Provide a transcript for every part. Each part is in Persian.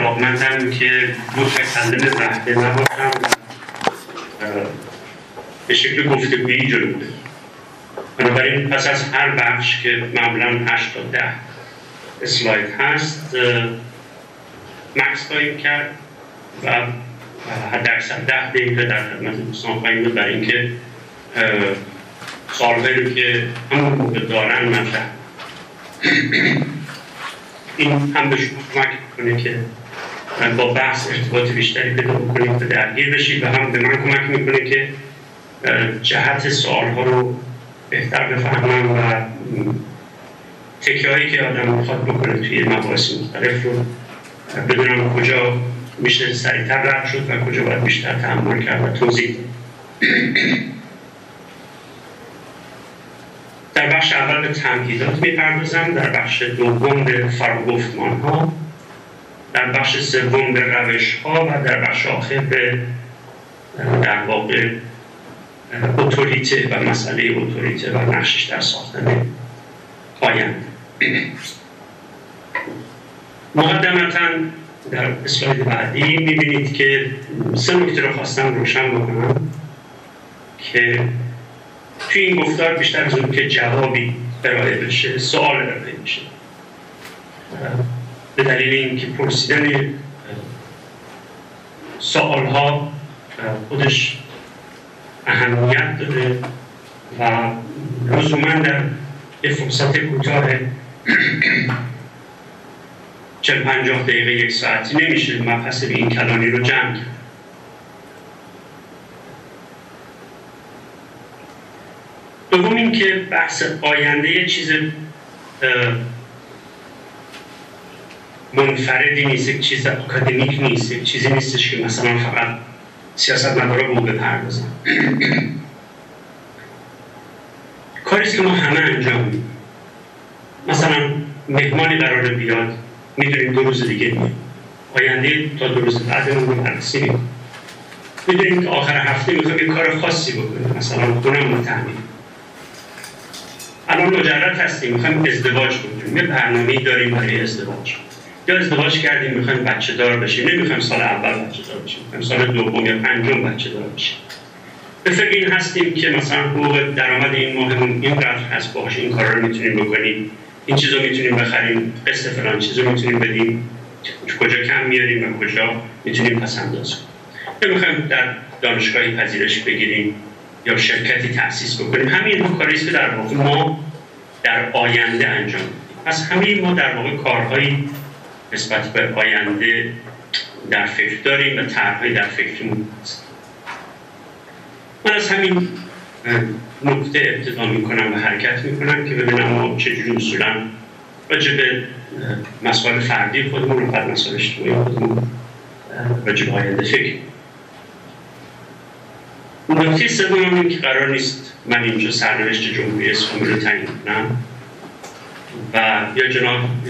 علاقمندم که متکلم بحث نباشم به شکل گفتگویی جلو بوده. بنابراین پس از هر بخش که معمولا 8 تا 10 اسلاید هست مکس خواهیم کرد و حداکثر 10 دقیقه در خدمت دوستان خواهیم بود برای اینکه سوالهایی رو که همون موقع دارن مطرح. این هم به شما کمک میکنه که با بحث ارتباط بیشتری پیدا بکنید و درگیر بشید و هم به من کمک میکنه که جهت سوالها رو بهتر بفهمم و تکیه‌هایی که آدم میخواد بکنه توی مباحث مختلف رو بدونم کجا میشه سریعتر رد شد و کجا باید بیشتر تأمل کرد و توضیح. در بخش اول به تمهیدات میپردازم، در بخش دوم به فراگفتمان‌ها، در بخش سوم به روش‌ها و در بخش آخر به در واقع اتوریته و مسئله اتوریته و نقشش در ساختن آینده. مقدمتاً در اسلاید بعدی می‌بینید که 3 نکته رو خواستم روشن بکنم که توی این گفتار بیشتر از اون که جوابی ارائه بشه سوال ارائه میشه، به دلیل اینکه پرسیدن سوالها خودش اهمیت داره و لزوما در یه فرصت کوتاه 40-50 دقیقه 1 ساعتی نمیشه مبحث به این کلانی رو جمع کرد. دوم این که بحث آینده یه چیز منفردی نیست، یک چیز اکادمیک نیست، یک چیزی نیستش که مثلا فقط سیاستمدارا به اون بپردازن. کاریست که ما همه انجام میدیم. مثلا مهمانی قراره بیاد، میدونیم 2 روز دیگه میاد، آینده تا 2 روز بعدمون رو بررسی میکنیم. میدونیم که آخر هفته میخوایم یه کار خاصی بکنیم، مثلا خونمون رو تعمیر. الان مجرد هستیم میخوایم ازدواج کنیم، یه برنامه‌ای داریم برای ازدواج، یا ازدواج کردیم میخوایم بچه دار بشیم، نمیخوایم سال اول بچه دار بشیم، میخوایم سال دوم یا پنجم بچه دار بشیم. به فکر این هستیم که مثلا حقوق درآمد این ماهمون اینقدر هست، باهاش این کارا رو میتونیم بکنیم، این چیزو میتونیم بخریم، قسط فلان چیزو میتونیم بدیم، کجا کم میاریم و کجا میتونیم پس‌انداز کنیم. میخوایم در دانشگاهی پذیرش بگیریم یا شرکتی تأسیس بکنیم. همین کاریست که در واقع ما در آینده انجام میدیم. پس همین ما در واقع کارهایی نسبت به آینده در فکر داریم و طرح‌هایی در فکرمون هست. من از همین نکته ابتدا میکنم و حرکت میکنم که ببینم ما چجوری اصولا راجع به مسائل فردی خودمون و بعد مسائل اجتماعی خودمون راجع به آینده فکر. نکته سوم این که قرار نیست من اینجا سرنوشت جمهوری اسلامی رو تعیین کنم و یا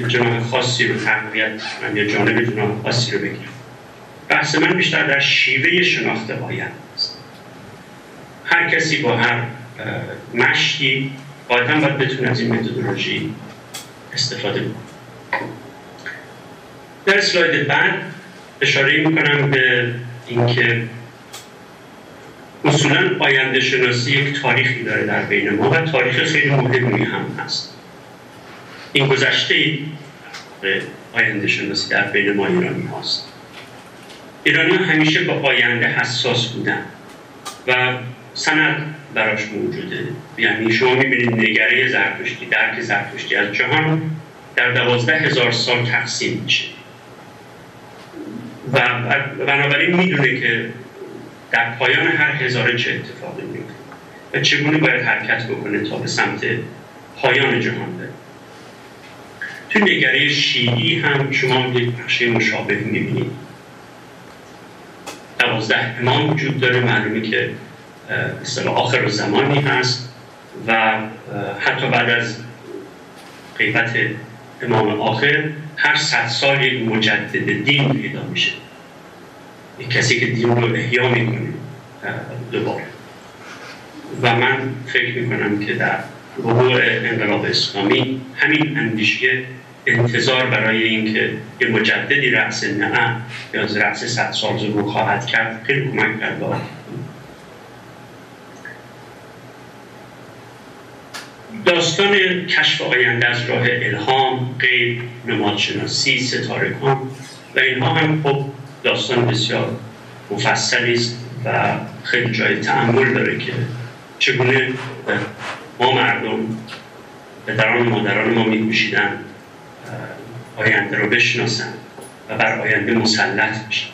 جناح خاصی رو تقویت کنم یا جانب جناح خاصی رو بگیرم. بحث من بیشتر در شیوه شناخت آینده است. هر کسی با هر مشتی قاعدتاً باید بتونه از این متدولوژی استفاده کنه. در اسلاید بعد اشاره میکنم به اینکه اصولاً آینده شناسی یک تاریخی داره در بین ما و تاریخ خیلی مهمی هم هست. این گذشته آینده شناسی در بین ما ایرانی هاست. ایرانی همیشه با آینده حساس بودن و سند براش موجوده. یعنی شما میبینید نگره زرتشتی، درک زرتشتی از جهان در 12,000 سال تقسیم میشه و بنابراین میدونه که در پایان هر هزاره چه اتفاقی میفته و چگونه باید حرکت بکنه تا به سمت پایان جهان بره. تو نگره شیعی هم شما یک نقشه مشابه میبینید. 12 امام وجود داره، معلومه که اصطلاح آخر الزمانی هست و حتی بعد از غیبت امام آخر هر 100 سال یک مجدد دین پیدا میشه، یک کسی که دین رو احیا میکنه دوباره. و من فکر میکنم که در ظهور انقلاب اسلامی همین اندیشه انتظار برای اینکه یه مجددی رأس نعم یا رأس 100 سال ظهور خواهد کرد خیلی کمک کرد. داستان کشف آینده از راه الهام، غیب، نمادشناسی، ستارگان و اینها هم خب داستان بسیار مفصلی است و خیلی جای تأمل داره که چگونه ما مردم پدران و مادران ما می‌کوشیدن آینده رو بشناسن و بر آینده مسلط بشن.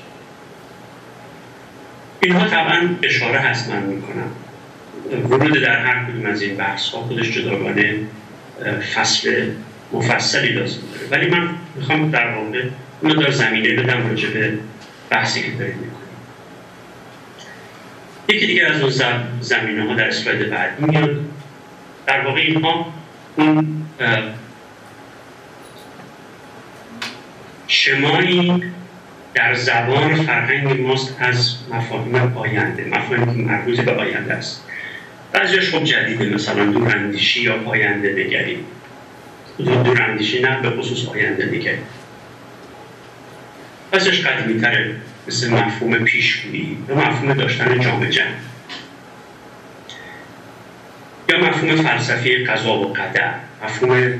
اینها طبعا اشاره هست من میکنم. ورود در هر کدوم از این بحث ها خودش جداگانه فصل مفصلی لازم داره، ولی من میخوام در واقع اون در زمینه بدم راجع به بحثی که داریم میکنیم. یکی دیگر از اون زمینه ها در اسلاید بعدی میاد. در واقع اینها اون شمایی در زبان فرهنگ ماست از مفاهیم آینده، مفاهیمی که مربوط به آینده است. بعضیش خب جدیده، مثلا دوراندیشی یا آینده نگری. دوراندیشی نه، به خصوص آینده نگری. بعضیش قدیمی تره، مثل مفهوم پیشگویی یا مفهوم داشتن جام جمع یا مفهوم فلسفی قضا و قدر، مفهوم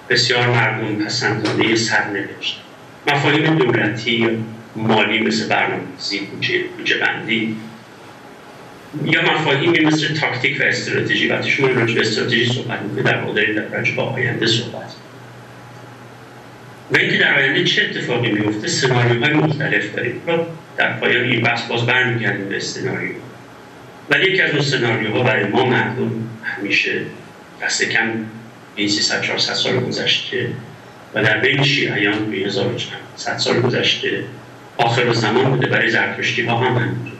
بسیار مردم پسندانه سرنوشت، مفاهیم دولتی یا مالی مثل برنامه‌ریزی، بودجه بندی، یا مفاهیمی مثل تاکتیک و استراتژی. وقتی شما راجع به استراتژی صحبت می‌کنید در واقع دارید راجع به آینده صحبت. و اینکه در آینده چه اتفاقی میفته، سناریوهای مختلف داریم. در پایان این بحث باز برمیگردیم به سناریو. ولی یکی از اون سناریوها برای ما مردم همیشه دست کم این 300-400 سال گذشته و در بین شیعیان به 1100 سال گذشته آخر زمان بوده. برای زرتشتی ها هم همینطور.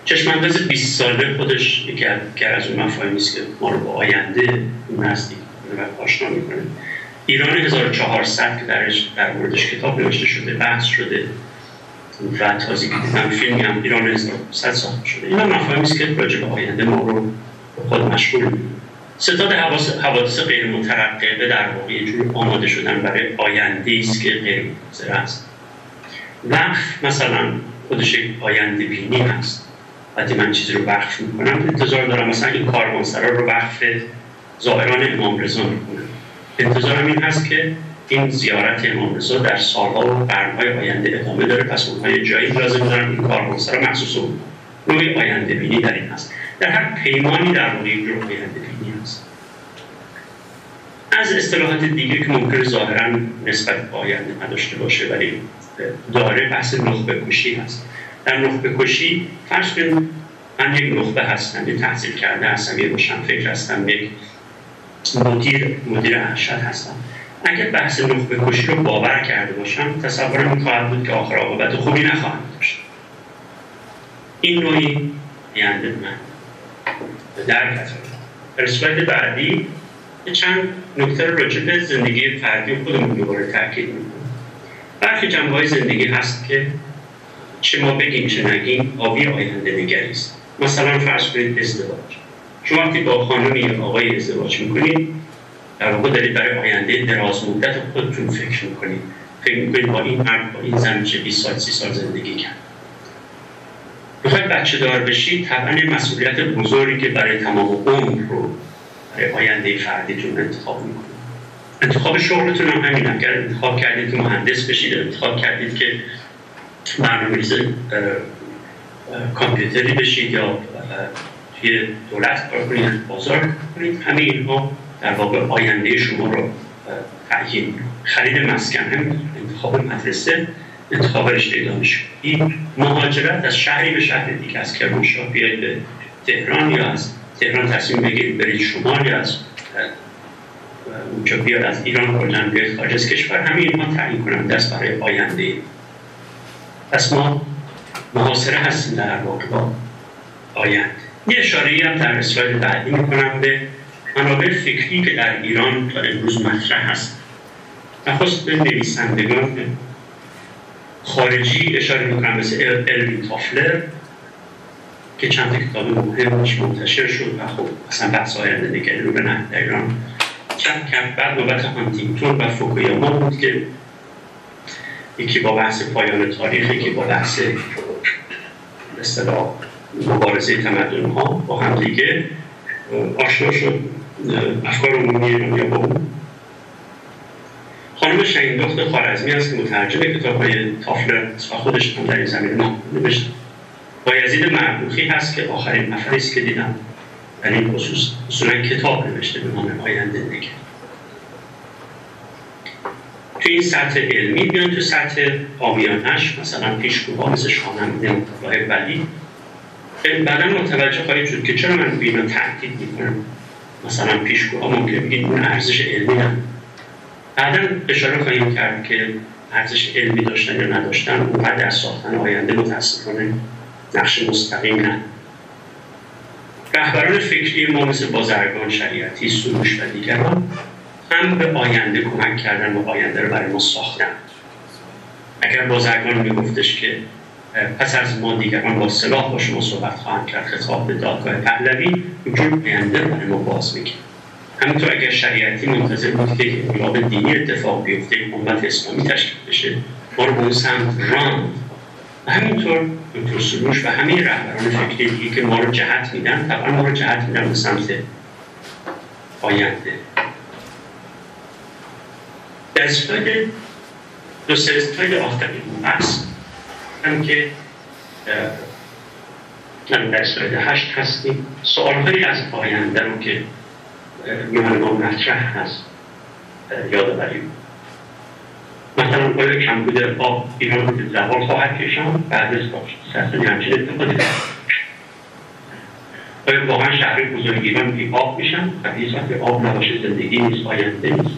چشم‌انداز 20 ساله خودش یکی از اون مفاهیمی است که ما رو با آینده نزدیک و آشنا می‌کنه. ایران 1400 که در موردش کتاب نوشته شده، بحث شده و تازه دیدم فیلمی هم ایران 1100 ساخته شده. اینا مفاهیمی است که راجع به آینده ما رو خود مشغول می‌کنه. ستاد حوادث غیر مترقبه در واقع یه جور آماده شدن برای آینده‌ای است که غیر منتظره است. وقف مثلا خودش یک آینده بینی هست. وقتی من چیزی رو وقف میکنم انتظار دارم مثلا این کاروانسرا رو وقف زائران امام رضا میکنم. انتظارم این هست که این زیارت امام رضا در سالها و قرنهای آینده ادامه داره، پس اونها یه جایی لازم دارن این کاروانسرا مخصوص اون روی آینده بینی در این هست. در هر پیمانی در واقع یک جور آینده بینی هست. از اصطلاحات دیگه که ممکنه ظاهراً نسبت به آینده نداشته باشه ولی داره، بحث نخبه کشی هست. در نخبه کشی فرض کنید من یک نخبه هستم، یک تحصیل کرده هستم، یک روشنفکر هستم، یک مدیر ارشد هستم. اگر بحث نخبه کشی رو باور کرده باشم، تصورم این خواهد بود که آخر عاقبت خوبی نخواهم داشت. این نوعی آینده من در کتاب. در اسلاید بعدی چند نکته رو راجع به زندگی فردی خودمون دوباره تاکید می‌کنم. برخی جنبه‌های زندگی هست که چه ما بگیم چه نگیم حاوی آینده نگری است. مثلا فرض کنید ازدواج. شما وقتی با خانم یا آقای ازدواج می‌کنید، در واقع دارید برای آینده دراز مدت خودتون فکر می‌کنید. فکر می‌کنید با این مرد، با این زن میشه 20 سال 30 سال زندگی کرد. بخواید بچه دار بشید، طبعاً یه مسئولیت بزرگی که برای تمام عمر رو برای آینده فردیتون انتخاب می‌کنید. انتخاب شغلتون هم همین. اگر انتخاب کردید که مهندس بشید، انتخاب کردید که برنامه‌ریز کامپیوتری بشید یا توی دولت کار کنید، بازار کنید، همه اینها در واقع آینده شما رو تعیین می‌کنه. خرید مسکن هم، انتخاب مدرسه، انتخاب رشته دانشگاهی، مهاجرت از شهری به شهر دیگه، از کرمانشاه بیاید به تهران یا از تهران تصمیم بگیرید برید شمال یا از اونجا بیاد از ایران کلاً بیاید خارج از کشور، همه اینها تعیین کننده است برای آینده. پس ما محاصره هستیم در واقع با آینده. یه اشاره‌ای هم در اسلاید بعدی می‌کنم به منابع فکری که در ایران تا امروز مطرح هست. نخست به نویسندگان خارجی اشاره می‌کنم مثل الوین تافلر که چند کتاب مهمش منتشر شد و خب اصلا بحث آینده نگری رو به نحو در ایران چند کم بعد نوبت هانتینگتون و فوکویاما بود که یکی با بحث پایان تاریخ، یکی با بحث به اصطلاح مبارزه تمدن‌ها با هم دیگه آشنا شد افکار عمومی ایرانیا با اون. خانم شهیندخت خوارزمی هست که مترجم کتاب‌های تافلرنس و خودش هم در این زمینه نوشته. بایزید مربوخی هست که آخرین نفری است که دیدم در این خصوص اصولا کتاب نوشته به نام آینده نگر. تو این سطح علمی بیان تو سطح عامیانه‌اش مثلا پیشگوها مثل شاهنامه مصطفی ولی بعدا متوجه خواهید شد که چرا من به اینا تاکید میکنم. مثلا پیشگوها ممکنه بگید اون ارزش علمی هم. بعدا اشاره خواهیم کرد که ارزش علمی داشتن یا نداشتن اونقدر در ساختن آینده متاسفانه نقش مستقیم نه. رهبران فکری ما مثل بازرگان، شریعتی، سروش و دیگران هم به آینده کمک کردن و آینده رو برای ما ساختن. اگر بازرگان میگفتش که پس از ما دیگران با سلاح با شما صحبت خواهند کرد، خطاب به دادگاه پهلوی اینجور آینده رو برای ما باز میگه. همینطور اگر شریعتی منتظر بود که انقلاب دینی اتفاق بیفته، امت اسلامی تشکیل بشه، ما رو به اون سمت راند. و همینطور دکتر سروش و همه رهبران فکری دیگه که ما رو جهت میدن، طبعا ما رو جهت میدن به سمت آینده. در اسلاید دو سه اسلاید آخرین بحث هم که در اسلاید 8 هستیم، سوالهایی از آینده رو که میان ما مطرح هست یادآوری. مثلا آیا کمبود آب ایران رو به زوال خواهد کشاند بعد از سرسانی همچین اتفاقی دارد؟ آیا واقعا شهر بزرگ ایران بی آب میشن و هیچ وقت آب نباشه زندگی نیست، آینده نیست؟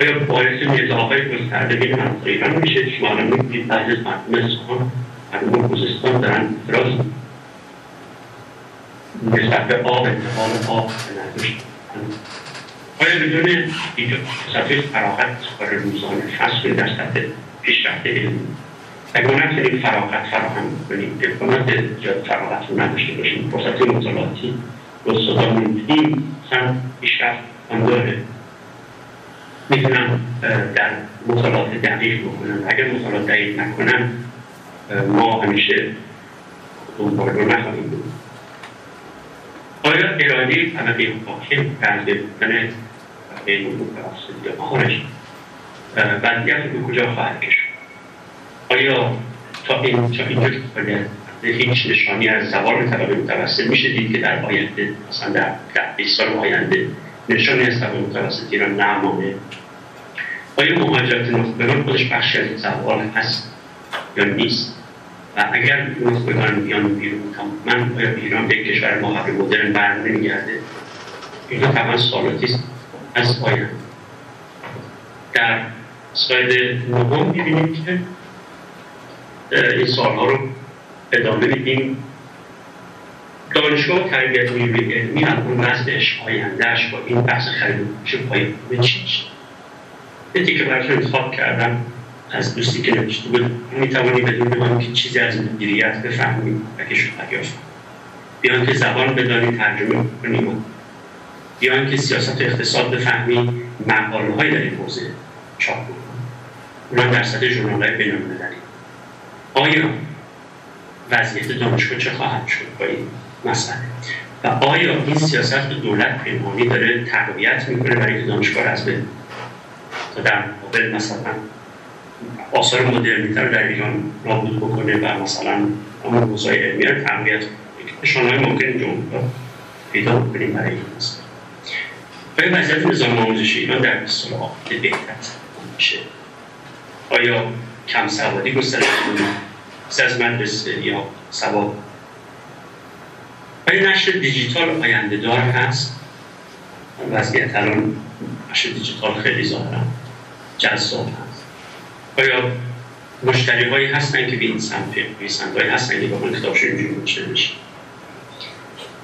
آیا باعث نزاع‌های گسترده بین مناطق ایران میشه؟ شما الان می‌بینید بعضی از مردم اصفهان، مردم خوزستان دارن اعتراض نسبت به آب، انتقال آب نداشت. آیا بدون ایجاد سطح فراغت کار روزانه فصل در سطح پیشرفت علمی اگر نتونیم فراغت فراهم کنیم، امکانات ایجاد فراغت رو نداشته باشیم، فرصت مطالعاتی استادان این سمت پیشرفت هم داره، میتونم در مطالعات دقیق بکنم. اگر مطالعات دقیق نکنم ما همیشه دنبال رو نخواهیم بود. آیا اراده طبقه حاکم برده بودن بین متوسط یا مهارش وضعیت رو به کجا خواهد کشید؟ آیا تا اینجا باید هیچ نشانی از زوال طبقه متوسط میشه دید که در آینده مثلا در 20 سال آینده نشانی از طبقه متوسط ایران نمانه؟ آیا مهاجرت نخبگان خودش بخشی از زوال هست یا نیست؟ و اگر نخبگان بیان بیرون تماما آیا ایران به کشور محبه مدرن برنمیگرده؟ اینا طبعا سوالاتی است از آینده. در سلاید 9 می‌بینید که این سوال‌ها رو ادامه میدیم. دانشگاه تربیت نیروی علمی از اون وضعش آیندهش با این بحث خرید و فروش پایه به چیش یه تیکه براتون انتخاب کردم از دوستی که نوشته بود. میتوانی بدون آنکه چیزی از مدیریت بفهمیم و که شد دریافت بیان که زبان بدانی ترجمه کنیم، بیان که سیاست و اقتصاد بفهمی مقاله‌های در این حوزه چاپ کنیم، اونم در سطح ژورنال‌های بین‌المللی. آیا وضعیت دانشگاه چه خواهد شد با این مسئله و آیا این سیاست دولت پنهانی داره تقویت میکنه برای اینکه دانشگاه رو از بین تا در مقابل مثلا آثار مدرنیته رو در ایران نابود بکنه و مثلا اون حوزه‌های علمی رو تقویت کنه؟ نشانه‌های ممکن اینجا پیدا بکنیم برای این مسئله. آیا وضعیت نظام آموزشی ایران در 20 سال آینده بهتر میشه؟ آیا کم سوادی گسترش پیدا از مدرسه یا سواد؟ آیا نشر دیجیتال آینده دار هست؟ وضعیت الان نشر دیجیتال خیلی ظاهرا جذاب هست. آیا مشتری هایی هستن که به این سمت نویسنده‌هایی هستن که بخوان کتابشون اینجوری منتشر بشه؟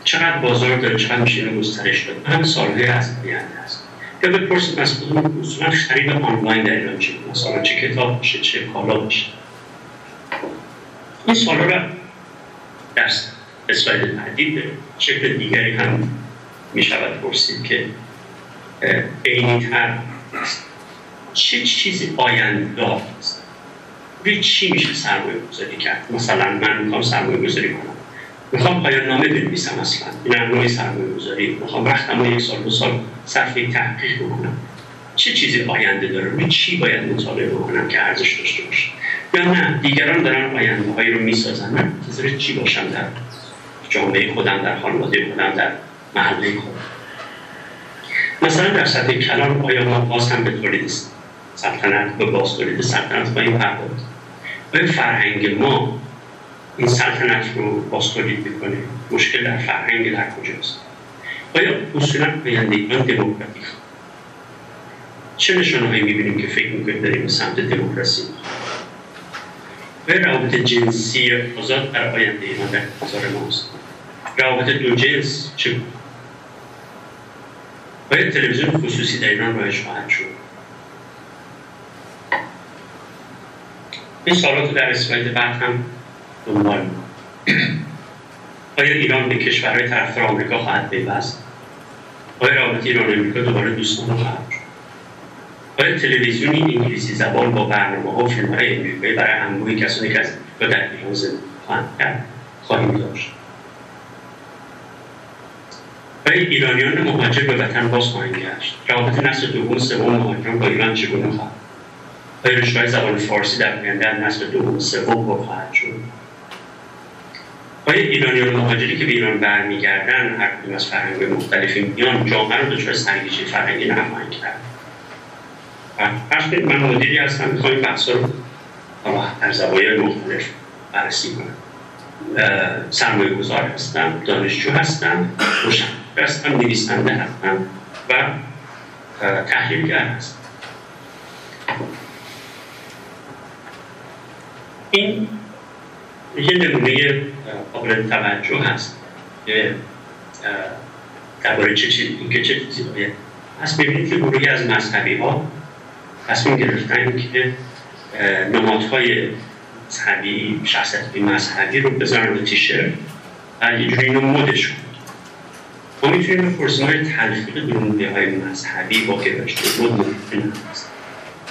چقدر بازار داره، چقدر میشه اینو گسترش داد؟ هم سالهای از آینده هست. یا بپرسید از خودمون اصولا خرید آنلاین در ایران چه مثلا چه کتاب باشه، چه کالا باشه؟ این سوالا رو در اسلاید بعدی به شکل دیگری هم می شود پرسید که عینی‌تر است. چه چیزی آینده‌دار است؟ روی چی میشه سرمایه گذاری کرد؟ مثلا من میخوام سرمایه گذاری کنم، میخوام پایان نامه بنویسم، اصلا این هم نوعی سرمایه گذاری، میخوام وقتم رو 1 سال 2 سال صرف یک تحقیق بکنم. چه چیزی آینده داره؟ روی چی باید مطالعه بکنم که ارزش داشته باشه؟ یا نه دیگران دارن آینده هایی رو میسازن، من منتظر چی باشم در جامعه خودم، در خانواده خودم، در محله خودم؟ مثلا در سطح کلان آیا ما باز هم به تولید سلطنت، به باز تولید سلطنت خواهیم پرداخت؟ آیا فرهنگ ما این سلطنت رو باز تولید میکنه؟ مشکل در فرهنگ در کجاست؟ آیا اصولا آیندگان دموکراتیک؟ چه نشانه‌هایی می‌بینیم که فکر می‌کنیم داریم به سمت دموکراسی؟ آیا روابط جنسی آزاد در آینده ما در انتظار ماست؟ روابط دو جنس چه بود؟ آیا تلویزیون خصوصی در ایران رایج خواهد شد؟ این سوالات رو در اسلاید بعد هم دنبال می‌کنم. آیا ایران به کشورهای طرفدار آمریکا خواهد پیوست؟ آیا روابط ایران و آمریکا دوباره دوستانه خواهد شد؟ آیا تلویزیونی انگلیسی زبان با برنامه‌ها و فیلم‌های امریکایی برای انواع کسانی که از آمریکا در ایران زندگی خواهیم داشت؟ آیا ایرانیان مهاجر به وطن باز خواهند گشت؟ روابط نسل دوم سوم مهاجران با ایران چگونه خواهد؟ آیا رشته‌های زبان فارسی در آینده از نسل دوم سوم پر خواهد شد؟ آیا ایرانیان مهاجری که به ایران برمیگردن هر کدوم از فرهنگ‌های مختلفی میان جامعه رو دچار سرگیجه فرهنگی نخواهند کرد؟ فرض کنید من مدیری هستم، میخوام این بحثا رو در زوایای مختلف بررسی کنم. سرمایه گذار هستم، دانشجو هستم، روشنفکر هستم، نویسنده هستم و تحلیلگر هستم. این یه نمونه قابل توجه هست که درباره چه چیزی باید پس ببینید که گروهی از مذهبی ها تصمیم گرفتن که نمادهای مذهبی، شخصیت مذهبی رو بذارن رو تیشرت و یه جوری اینو مدش کنن. ما میتونیم بپرسیم تلفیق گروه‌های مذهبی با گرایش‌های مد ممکن هست،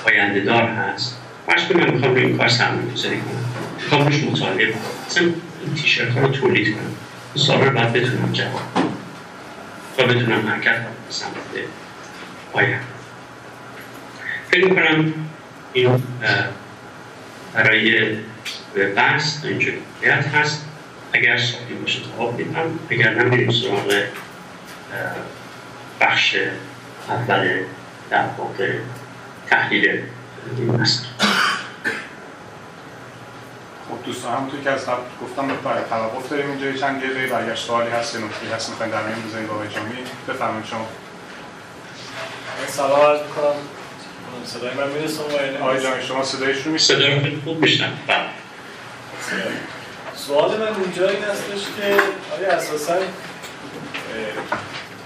آینده دار هست. فرض کنید من میخوام روی این کار سرمایه‌گذاری کنم، میخوام روش مطالعه کنم، مثلا این تیشرت ها رو تولید کنم، این سوال رو باید بتونم جواب بدم تا بتونم حرکت کنم به سمت آینده. فکر می‌کنم این برای بحث اینجا کفایت هست. اگر سوالی باشه جواب میدم، اگر نه میریم سراغ بخش اول در واقع تحلیل این مسئله. خب دوستان همونطور که از قبل گفتم توقف داریم اینجا چند دقیقه و اگر سوالی هست یا نکته‌ای هست می‌خواید در میون بزنید با آقای جامی بفرمایید شما. سلام عرض می‌کنم. صدای من میرسه آقای جامی شما صدایش رو میشنوید؟ صدای خوب میشنم. سوال من اینجا این هستش که آیا اساساً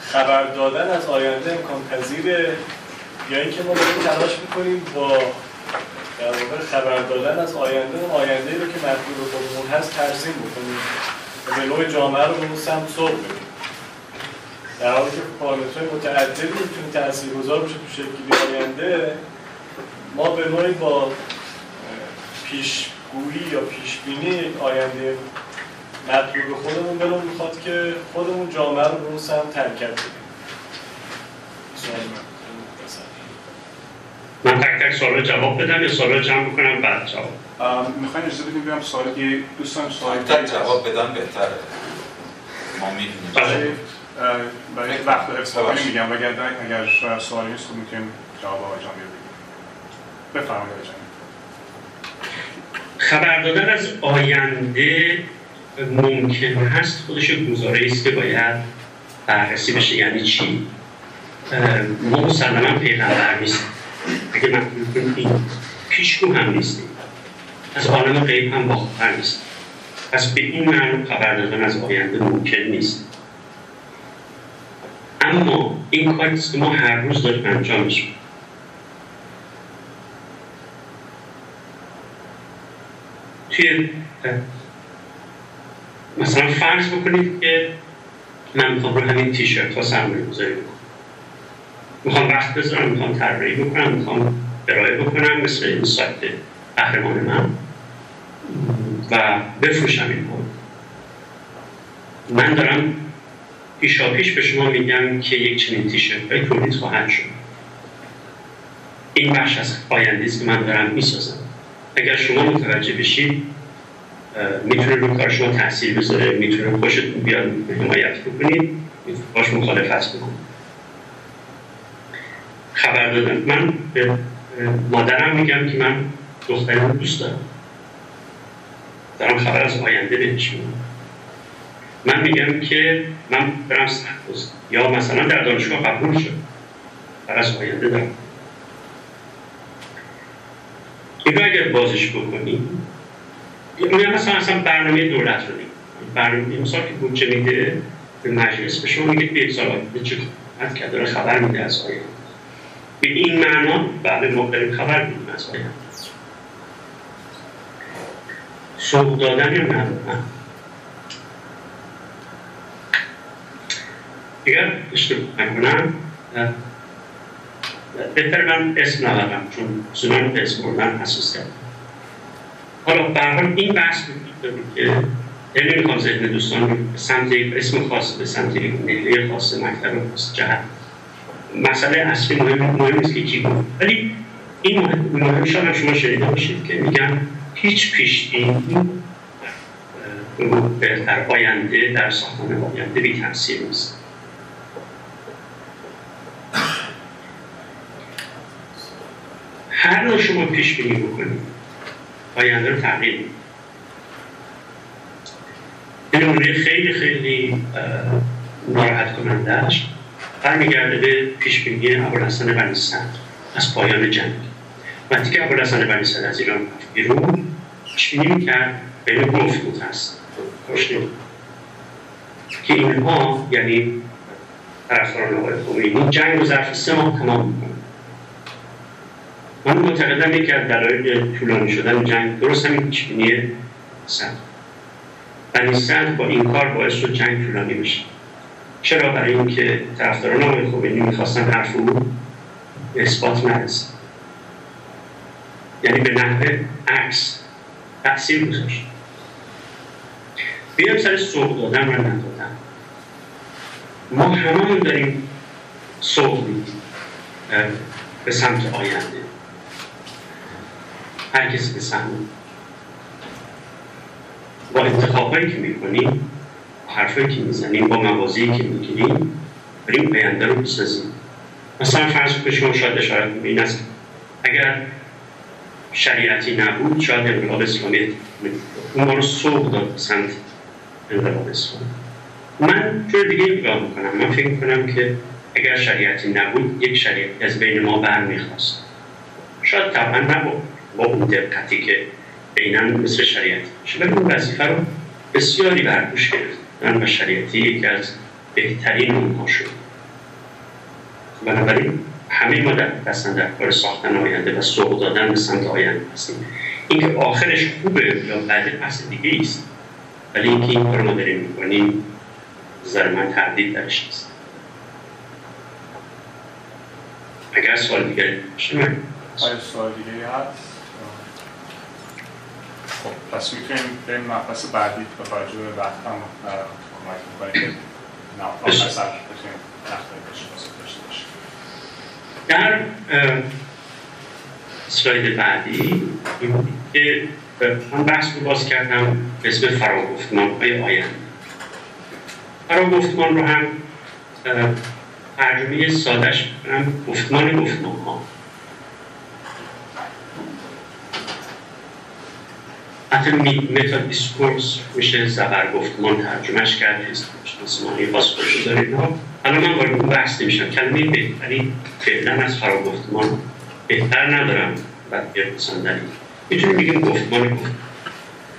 خبر دادن از آینده امکان پذیره یا اینکه ما داریم تلاش می‌کنیم با در واقع خبر دادن از آینده‌ای رو که مربوط به خودمون هست ترسیم بکنیم و به نوع جامعه رو به اون سمت سوق بدیم، در حالی که پارامترهای متعددی میتونه تاثیرگذار باشه تو شکلی آینده. ما به نوعی با پیشگویی یا پیشبینی آینده مطلوب خودمون برون میخواد که خودمون جامعه رو به اون سمت حرکت بدیم. من تک سوال رو جواب بدم یا سوال رو جمع بکنم بعد جواب؟ میخواین اجازه بدیم بیام سوال دیگه دوستان سوال تک جواب بدن بهتره. ما میدونیم. برای وقت حفظ کنیم میگم و اگر سوالی نیست خب میتونیم جواب آقای جامی رو بگیم. بفرمایید آقای جامی. خبر دادن از آینده ممکن هست خودش گزاره‌ای است که باید بررسی بشه. یعنی چی؟ ما مسلماً پیغمبر نیستیم، اگه مطلوب این پیشگو هم نیستیم، از عالم غیب هم باخبر نیستیم، پس به این معنی خبر دادن از آینده ممکن نیست. اما این کاری است که ما هر روز داریم انجامش میدیم. توی مثلا فرض بکنید که من میخوام رو همین تیشرت ها سرمایه گذاری بکنم. میخوام وقت بذارم، میخوام طراحی بکنم، میخوام ارائه بکنم مثل این سایت قهرمان من و بفروشم اینها. من دارم پیشاپیش به شما میگم که یک چنین تیشرت‌های تولید خواهد شد. این بخش از آینده است که من دارم میسازم. اگر شما متوجه بشید میتونه رو کار شما تاثیر بذاره، میتونه خوشتون بیاد، حمایت بکنید، باش مخالفت بکنید. خبر دادم. من به مادرم میگم که من دخترم دوست دارم خبر از آینده بهش میدم. من میگم که من برم سرپرست یا مثلا در دانشگاه قبول شد، خبر از آینده دارم. این رو اگر بازش بکنیم، مثلا برنامه دولت رو دیم، برنامه مثلا که بودجه میده به مجلس به شما میگه به یک سال آینده چه خواهد کرد، داره خبر میده از آینده. به این معنا بعد ما داریم خبر میدیم از آینده. سوق دادن یا ندادن. اگر اشتباه نکنم بهتر من اسم ندارم چون سنان اسم بردن حساس کرد. حالا برحال این بحث می‌کنیم که نمی‌خوام ذهن دوستان به سمت یک اسم خاص، به سمت یک نهله خاص، مکتب خاص جهت. مسئله اصلی مهم نیست که کی گفت، ولی این مهم شاید شما شنیده باشید که میگن هیچ پیش‌بینی در آینده، در ساختمان آینده بی تاثیر نیست. هر نوع شما پیش بینی بکنید آینده رو تغییر می‌کنه. این نمونه خیلی خیلی ناراحت کننده‌اش برمیگرده به پیش بینی ابوالحسن بنی صدر از پایان جنگ. وقتی که ابوالحسن بنی صدر از ایران رفت بیرون، پیش بینی می‌کرد بین گفت متأسف که اینها یعنی طرفداران آقای خمینی جنگ رو ظرف 3 ماه تمام می‌کنن. من معتقدم یکی از دلایل طولانی شدن جنگ درست همین پیش‌بینی صدر. بنی صدر با این کار باعث شد جنگ طولانی بشه. چرا؟ برای اینکه طرفداران آقای خمینی می‌خواستن حرف او به اثبات نرسه. یعنی به نحو عکس تأثیر گذاشت. بیایم سر سوق دادن و ندادن. ما هممون داریم سوق میدیم به سمت آینده. هر کسی به سمت با انتخابایی که میکنیم، حرفایی که میزنیم، با موازی که میگیریم، بریم آینده رو بسازیم. مثلا فرض کنید شما شاید اشاره کنید این است اگر شریعتی نبود شاید انقلاب اسلامی اون ما رو سوق داد به سمت انقلاب اسلامی. من جور دیگه نگاه میکنم. من فکر میکنم که اگر شریعتی نبود یک شریعتی از بین ما برمیخواست. شاید طبعا نبود با اون دقتی که بینن مثل شریعتی باشه، ولی اون وظیفه رو بسیاری بر دوش گرفتن و شریعتی یکی از بهترین اونها شد. بنابراین همه ما دستن در کار ساختن آینده و سوق دادن به سمت آینده هستیم. اینکه آخرش خوبه یا بعد بحث دیگه است، ولی اینکه این کار ما داریم میکنیم نظر من تردید درش نیست. اگر سوال دیگه باشه من آیا سوال دیگه هست؟ خب پس میتونیم به مبحث بعدی به توجه به وقت هم کمک میکنیم که آخر سر بتونیم نقطه داشته باشیم. در اسلاید بعدی که من بحث رو باز کردم به اسم فراگفتمان‌های آینده. فراگفتمان رو هم ترجمه ساده‌اش می‌کنم گفتمان‌ها. حتی متا دیسکورس میشه زبرگفتمان ترجمهش کرد، شناسنامه پاسپورت دارید ها. حالا من وارد اون بحث نمیشم. کلمه بهتری فعلا از فراگفتمان بهتر ندارم و پسندنی. میتونیم بگیم گفتمان.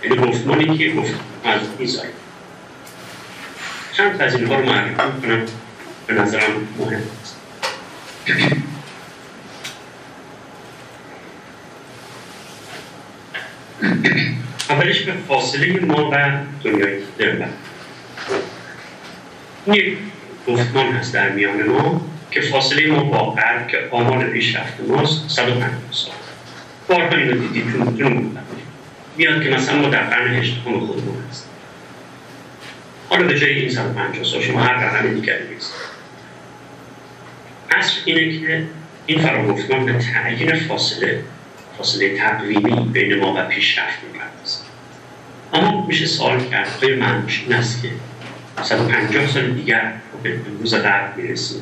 یعنی گفتمانی که گفتمان از میذاریم. چند از اینها رو معرفی کنم به نظرم مهم است. اولش به فاصله ما و دنیای دیگر. این یک گفتمان هست در میان ما که فاصله ما با غرب که آمار پیشرفت ماست 150 سال. بارها اینو دیدید تو بیاد که مثلا ما در قرن 18 خودمون هستیم. حالا به جای این 150 سال شما هر رقم دیگری بگذارید. اصل اینه که این فراگفتمان به تعیین فاصله تقویمی بین ما و پیشرفت می‌پردازه. اما میشه سوال کرد آیا معنیش این است که 150 سال دیگر به امروز غرب میرسیم؟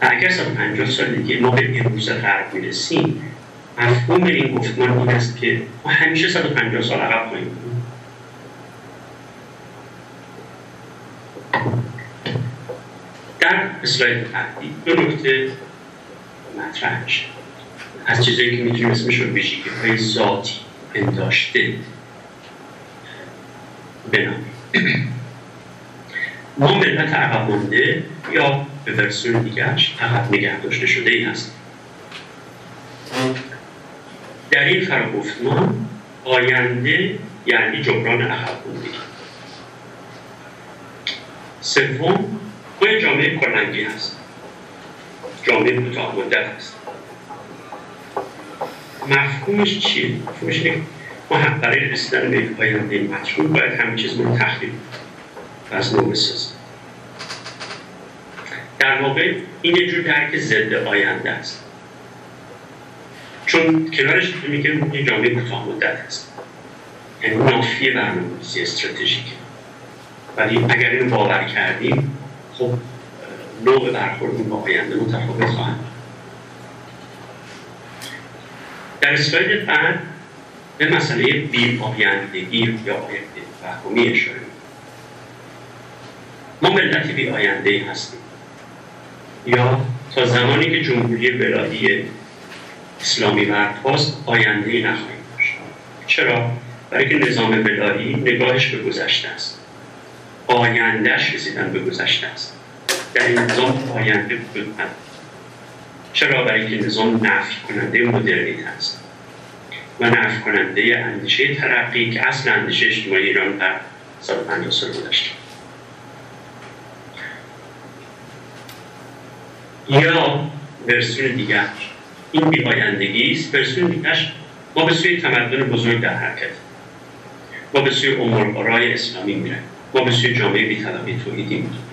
اگر 150 سال دیگه ما به امروز غرب میرسیم، مفهوم این گفتمان این است که ما همیشه 150 سال عقب خواهیم بود. در اسلاید بعدی دو نکته مطرح میشه از چیزایی که میتونیم اسمش رو ویژگی‌های ذاتی پنداشته بنامیم. ما ملت عقب مانده یا به ورسیون دیگرش عقب نگه داشته شده ای هستیم. در این فراگفتمان آینده یعنی جبران عقب ماندگی. سوم، ما جامعه کلنگی هست، جامعه کوتاه مدت هست. مفهومش چیه؟ مفهومش اینه که ما برای رسیدن به آینده مطلوب باید همه چیز رو تخریب و از نو بسازیم. در واقع این یه جور درک ضد آینده است، چون کنارش میگه یه جامعه کوتاه مدت هست، یعنی نافی برنامه‌ریزی استراتژیکه. ولی اگر اینو باور کردیم خب نوع برخوردمون با آینده متفاوت خواهد. در اسلاید بعد به مسئله بی‌آیندگی یا آینده وهمی اشاره می‌کنیم. ما ملتی بی‌آینده‌ای هستیم، یا تا زمانی که جمهوری ولایی اسلامی برپاست آینده‌ای نخواهیم داشت. چرا؟ برای که نظام ولایی نگاهش به گذشته است، آیندهش رسیدن به گذشته است. در این نظام آینده وجود ندارد. چرا؟ برای که نظام نفی کننده مدرنیته است و نفی کننده اندیشه ترقی که اصل اندیشه اجتماعی ایران در 150 سال گذشته. یا ورسیون دیگر این بی‌آیندگی است. ورسیون دیگرش ما به سوی تمدن بزرگ در حرکت، ما به سوی امورآرای اسلامی میریم، ما به سوی جامعه بی‌طبقه توحیدی میریم.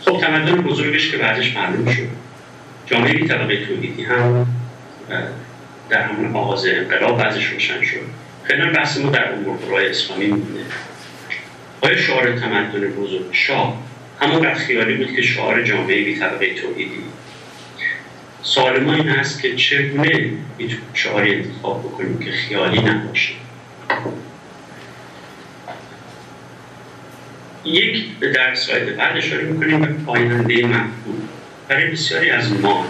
خب تمدن بزرگش که بعدش معلوم شد، جامعه بی‌طبقه توحیدی هم در همون آغاز انقلاب بعضش روشن شد. خیلی بحث ما در امورآرای اسلامی میمونه. آیا شعار تمدن بزرگ شاه همونقدر خیالی بود که شعار جامعه بی‌طبقه توحیدی؟ سوال ما این است که چگونه میتونیم شعاری انتخاب بکنیم که خیالی نباشه؟ یک در اسلاید بعد اشاره میکنیم به آینده مفهوم. برای بسیاری از ما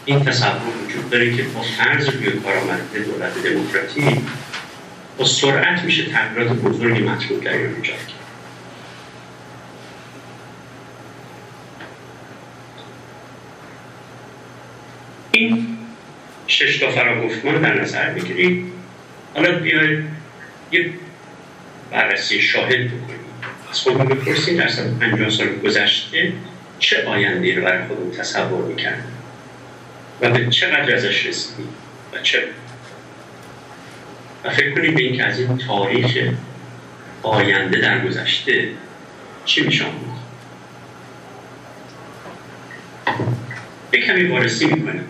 این تصور وجود داره که با فرض روی کار آمده دولت دموکراتیک با سرعت میشه تغییرات بزرگی مطلوب در ایران ایجاد کرد. این 6 تا فراگفتمان در نظر بگیرید. حالا بیاید یک بررسی شاهد بکنید. از خودمون بپرسید در 150 سال گذشته چه آینده‌ای رو برای خودمون تصور می‌کردیم و به چقدر ازش رسیدیم و چه؟ و فکر کنید به این که از این تاریخ آینده در گذشته چی میشه آموخت؟ یک کمی وارسی می‌کنیم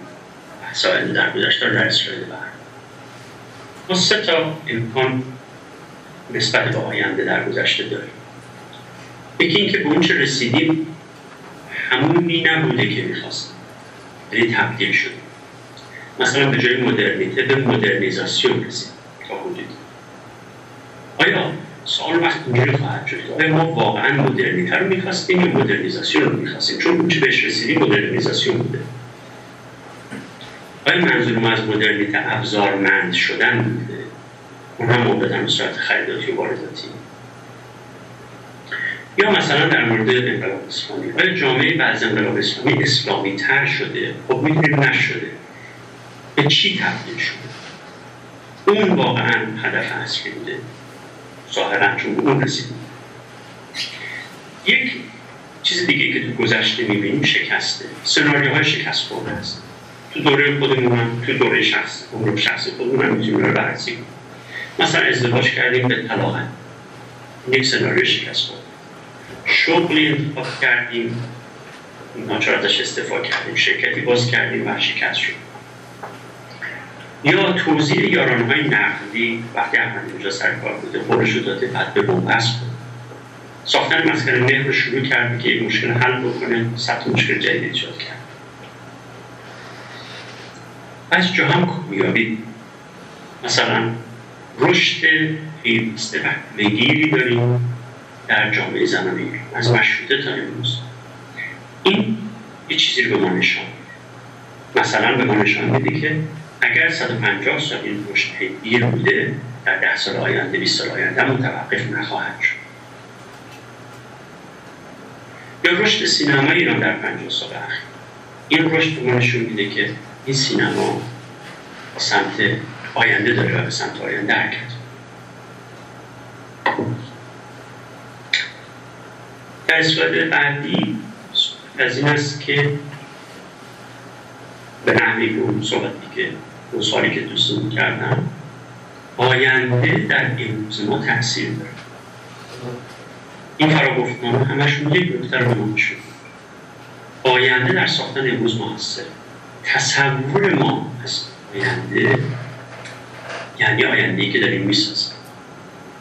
بحث آینده در گذشته در اسلاید بعد. ما 3 تا امکان نسبت به آینده در گذشته داریم. یکی این که به اون چه رسیدیم همونی نبوده که میخواستیم، یعنی تبدیل شدیم. مثلا به جای مدرنیته به مدرنیزاسیون رسیدیم تا حدودی. آیا سوال وقت اینجوری خواهد شد که آیا ما واقعا مدرنیته رو میخواستیم یا مدرنیزاسیون رو میخواستیم؟ چون اون چه بهش رسیدیم مدرنیزاسیون بوده. آیا منظور ما از مدرنیته ابزارمند شدن بوده؟ اون هم مبادله به صورت خریداتی و وارداتی. یا مثلا در مورد انقلاب اسلامی، آیا جامعه بعد از انقلاب اسلامی اسلامی تر شده؟ خب می‌دونیم نشده. به چی تبدیل شده؟ اون واقعا هدف اصلی بوده ظاهراً، چون اون رسیدیم. یک چیز دیگه که تو گذشته می‌بینیم شکسته، سناریوهای شکست خورده است. تو دوره خودمون هم، تو دوره شخصی خودمون هم می‌تونیم رو بررسی کنیم. مثلا ازدواج کردیم به طلاق، یک سناریو شکست خورده. شغلی انتخاب کردیم، ناچار ازش استعفا کردیم، شرکتی باز کردیم و شکست شد. یا توزیع یارانه‌های نقدی وقتی احمدی نژاد سر کار بوده قولش رو داده بعد به بنبست بود. ساختن مسکن مهر رو شروع کرد که یک مشکل حل بکنه، 100 مشکل جدید ایجاد کرد. از جا هم میابید مثلا رشد پیوسته و بگیری داریم در جامعه زنانه ایران از مشروطه تا امروز. این یه چیزی رو به ما نشان میده. مثلا به ما نشان میده که اگر 150 سال این رشد دیر بوده، در 10 سال آینده 20 سال آینده متوقف نخواهد شد. یا رشد سینما ایران در 50 سال اخیر، این رشد به ما نشون میده که این سینما سمت آینده داره و به سمت آینده حرکت. در اسلاید بعدی از این است که به نحوی به اون صحبتی که اون سوالی که دوستان کردم، آینده در امروز ما تأثیر داره. این فراگفتمان همشون یک نکته رو به ما نشون میده. آینده در ساختن امروز موثره. تصور ما از آینده یعنی آینده‌ای که داریم میسازیم.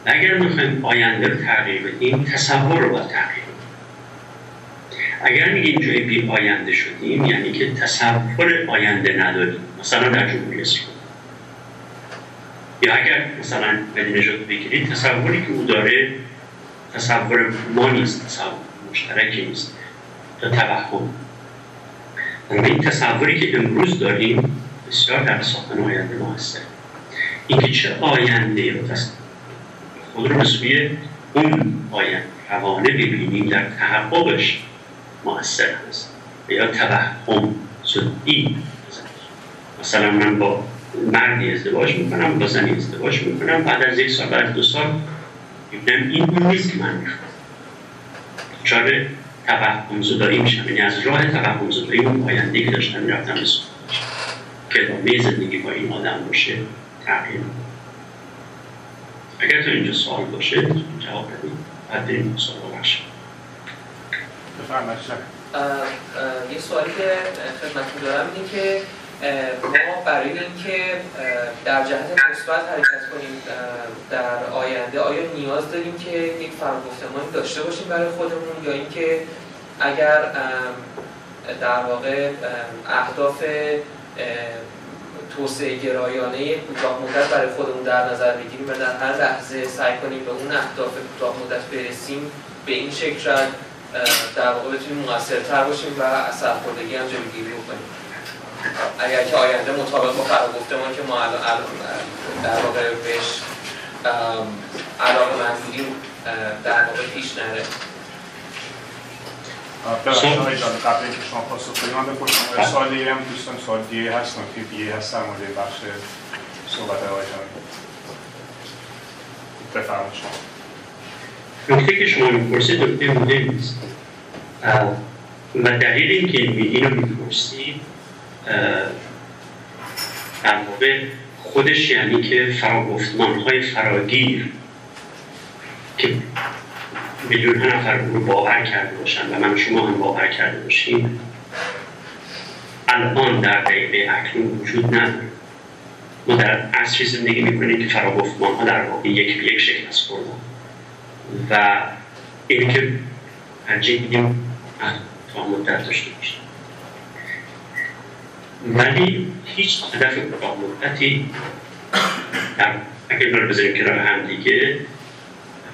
اگر میخوایم آینده رو تغییر بدیم، تصور رو باید تغییر بدیم. اگر میگیم جای بی آینده شدیم، یعنی که تصور آینده نداریم. مثلا در جمهوری اسلامی، یا اگر مثلا احمدی نژاد بگیرید، تصوری که او داره تصور ما نیست، تصور مشترکی نیست، تا توهم. اما این تصوری که امروز داریم بسیار در ساختن آینده موثر. اینکه چه آینده رو خود رو به سوی اون آینده روانه ببینیم در تحققش موثر هست یا توهم زدی. مثلا من با مردی ازدواج میکنم، با زنی ازدواج میکنم، بعد از 1 سال بعد 2 سال میبینم این اون نیست که من میخوام. دچار توهم زدایی میشم، یعنی از راه توهم زدایی اون آینده‌ای که داشتم میرفتم به سوی که ادامه زندگی با این آدم باشه تغییر. اگر تا اینجا سوال باشه جواب بدیم، بعد بریم سوال باشه. یه سوالی که خدمتتون دارم اینه که ما برای اینکه در جهت مثبت حرکت کنیم در آینده آیا نیاز داریم که یک فراگفتمانی داشته باشیم برای خودمون، یا اینکه اگر در واقع اهداف توسعه گرایانه کوتاه مدت برای خودمون در نظر بگیریم و در هر لحظه سعی کنیم به اون اهداف کوتاه مدت برسیم، به این شکل در واقع بتونیم مؤثرتر باشیم و اثرخوردگی هم جلوگیری بکنیم. اگر که آینده مطابق با فراگفتمان که ما الان در واقع بهش علاقه‌مند بودیم در واقع پیش نره. ببخشید آقای جان، قبل اینکه شما پاسخ بدید من بپرسم سوال دیگه هم دوستان سوال دیگه هست، نکته دیگه هست در مورد بخش صحبت آقای جان؟ بفرمایید شما. نکته که شما میپرسید نکته مهمی است و دلیل اینکه اینو میپرسید در واقع خودش یعنی که فراگفتمان‌های فراگیر که میلیون‌ها نفر رو باور کرده باشن و من شما هم باور کرده باشیم الان در دقیقه اکنون وجود نداره. ما در عصری زندگی میکنیم که فراگفتمان‌ها در واقع یک به یک شکست خوردن و اینی که ترجیح میدیم تا مدت داشته باشیم، ولی هیچ هدف کوتاه مدتی اگر اینا رو بذاریم کنار هم دیگه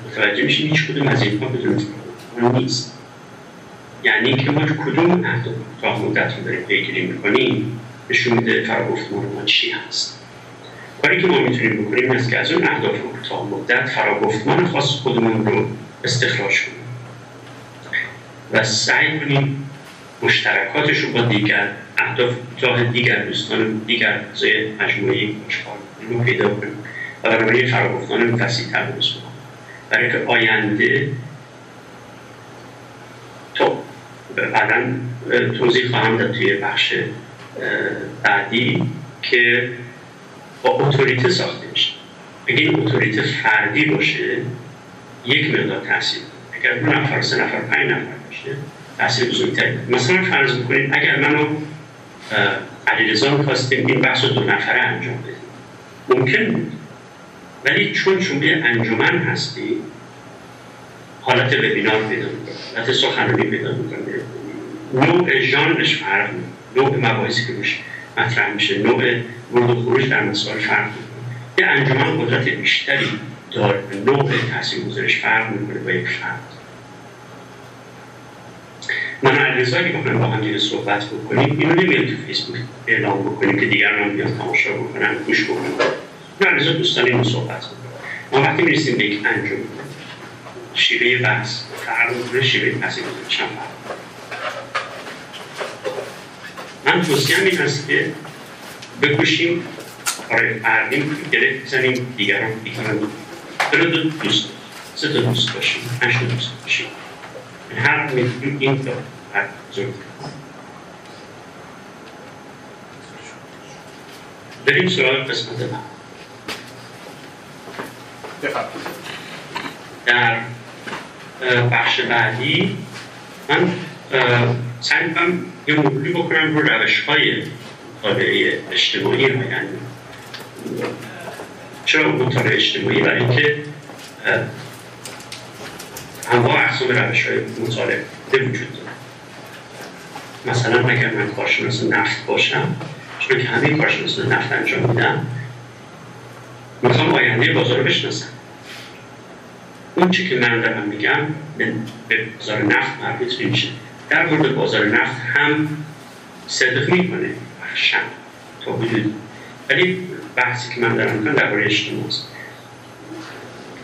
متوجه میشیم هیچ کدوم از اینها بدون فراگفتمان نیست. یعنی که ما کدوم اهداف کوتاه مدت رو داریم پیگیری میکنیم نشون میده فراگفتمان ما چی هست. کاری که ما میتونیم بکنیم این است که از اون اهداف کوتاه مدت فراگفتمان خاص خودمون رو استخراج کنیم و سعی کنیم مشترکاتش رو با دیگر اهداف کوتاه دیگر دوستان دیگر اعضای مجموعه آشکار رو پیدا کنیم و بنابراین فراگفتمان وسیع‌تر درست کنیم برای که آینده بعداً توضیح خواهم داد توی بخش بعدی که با اتوریته ساخته میشه. اگه این اتوریته فردی باشه یک مقدار تاثیر، اگر 2 نفر، 3 نفر، 5 نفر باشه تاثیر بزرگتری. مثلا فرض می‌کنید اگر منو علیرضا می‌خواستیم این بحث رو 2 نفره انجام بدیم ممکن بود، ولی چون شما انجمن هستی حالت وبینار پیدا می‌کنه، حالت سخنرانی پیدا می‌کنه، نوع ژانرش فرق می‌کنه، نوع مباحثی که روش مطرح میشه، نوع ورود و خروج در مسائل فرق می‌کنه. یه انجمن قدرت بیشتری داره، نوع تاثیرگذاریش فرق می‌کنه با یک فرد. من علیرضا اگه بخوایم با هم دیگه صحبت بکنیم اینو نمیاد تو فیسبوک اعلام بکنیم که دیگران هم بیان تماشا بکنن، گوش بکنن. من علیرضا دوستان اینو صحبت بکنم. ما وقتی می‌رسیم به یک انجمن شیوه بحث تعرض شیوه تاثیرگذاری چند فرق. من توصیه‌ام این است که بکوشیم برای فردیم گره بزنیم دیگران برای 2 دوست 3 تا دوست باشیم 8 تا دوست باشیم هر میتونیم این تا هر بزرگ بریم سراغ قسمت بعد. در بخش بعدی من سعی می‌کنم یه مرور بکنم رو روش‌های مطالعه اجتماعی آینده. چرا مطالعه اجتماعی؟ برای اینکه انواع اقسام روش‌های مطالعه وجود داره. مثلا اگر من کارشناس نفت باشم، چون که همین کارشناس نفت انجام میدم، میخوام آینده بازار رو بشناسم. اون چی که من دارم میگم به بازار نفت مربوط میشه. در مورد بازار نفت هم صدق میکنه بخشم تا حدودی، ولی بحثی که من دارم میکنم درباره اجتماع است.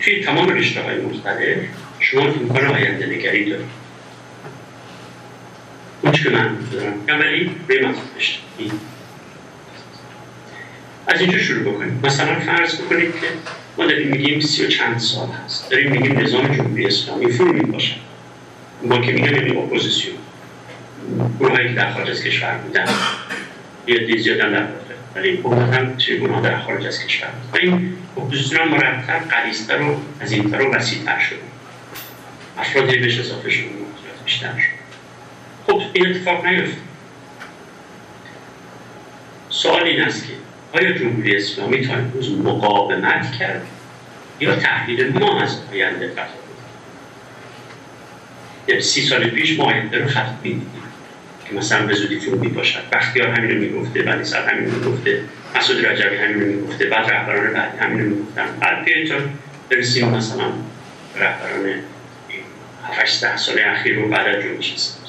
توی تمام رشته‌های مختلف شما امکان آینده نگری دارید. اون چی که من دارم میگم ولی به مطلب اجتماعی. از اینجا شروع بکنیم. مثلا فرض بکنید که ما داریم میگیم 30 و چند سال هست، داریم میگیم نظام جمهوری اسلامی فرو میباشد. ما که میگم یعنی اپوزیسیون، گروهایی که در خارج از کشور بودن یه دی زیادن در بوده، ولی عموماً توی گروه‌ها در خارج از کشور بود. و این اپوزیسیون مرتب غلیظ‌تر و عظیم‌تر و وسیع‌تر شد. افرادی بهش اضافه شد، موضوعات بیشتر شد. خب این اتفاق نیفتاد. سوال این است که آیا جمهوری اسلامی تا امروز مقاومت کرد یا تحلیل ما از آینده خطا بود؟ یعنی 30 سال پیش ما آینده رو خطا می‌دیدیم که مثلا به زودی فرو می‌باشد. بختیار همین رو میگفته، بنی صدر همین رو میگفته، مسعود رجبی همین رو میگفته، بعد رهبران بعدی همین رو میگفتن. بعد بیایید برسیم مثلا رهبران 7-10 سال اخیر رو بعد از جنبش اسلامی.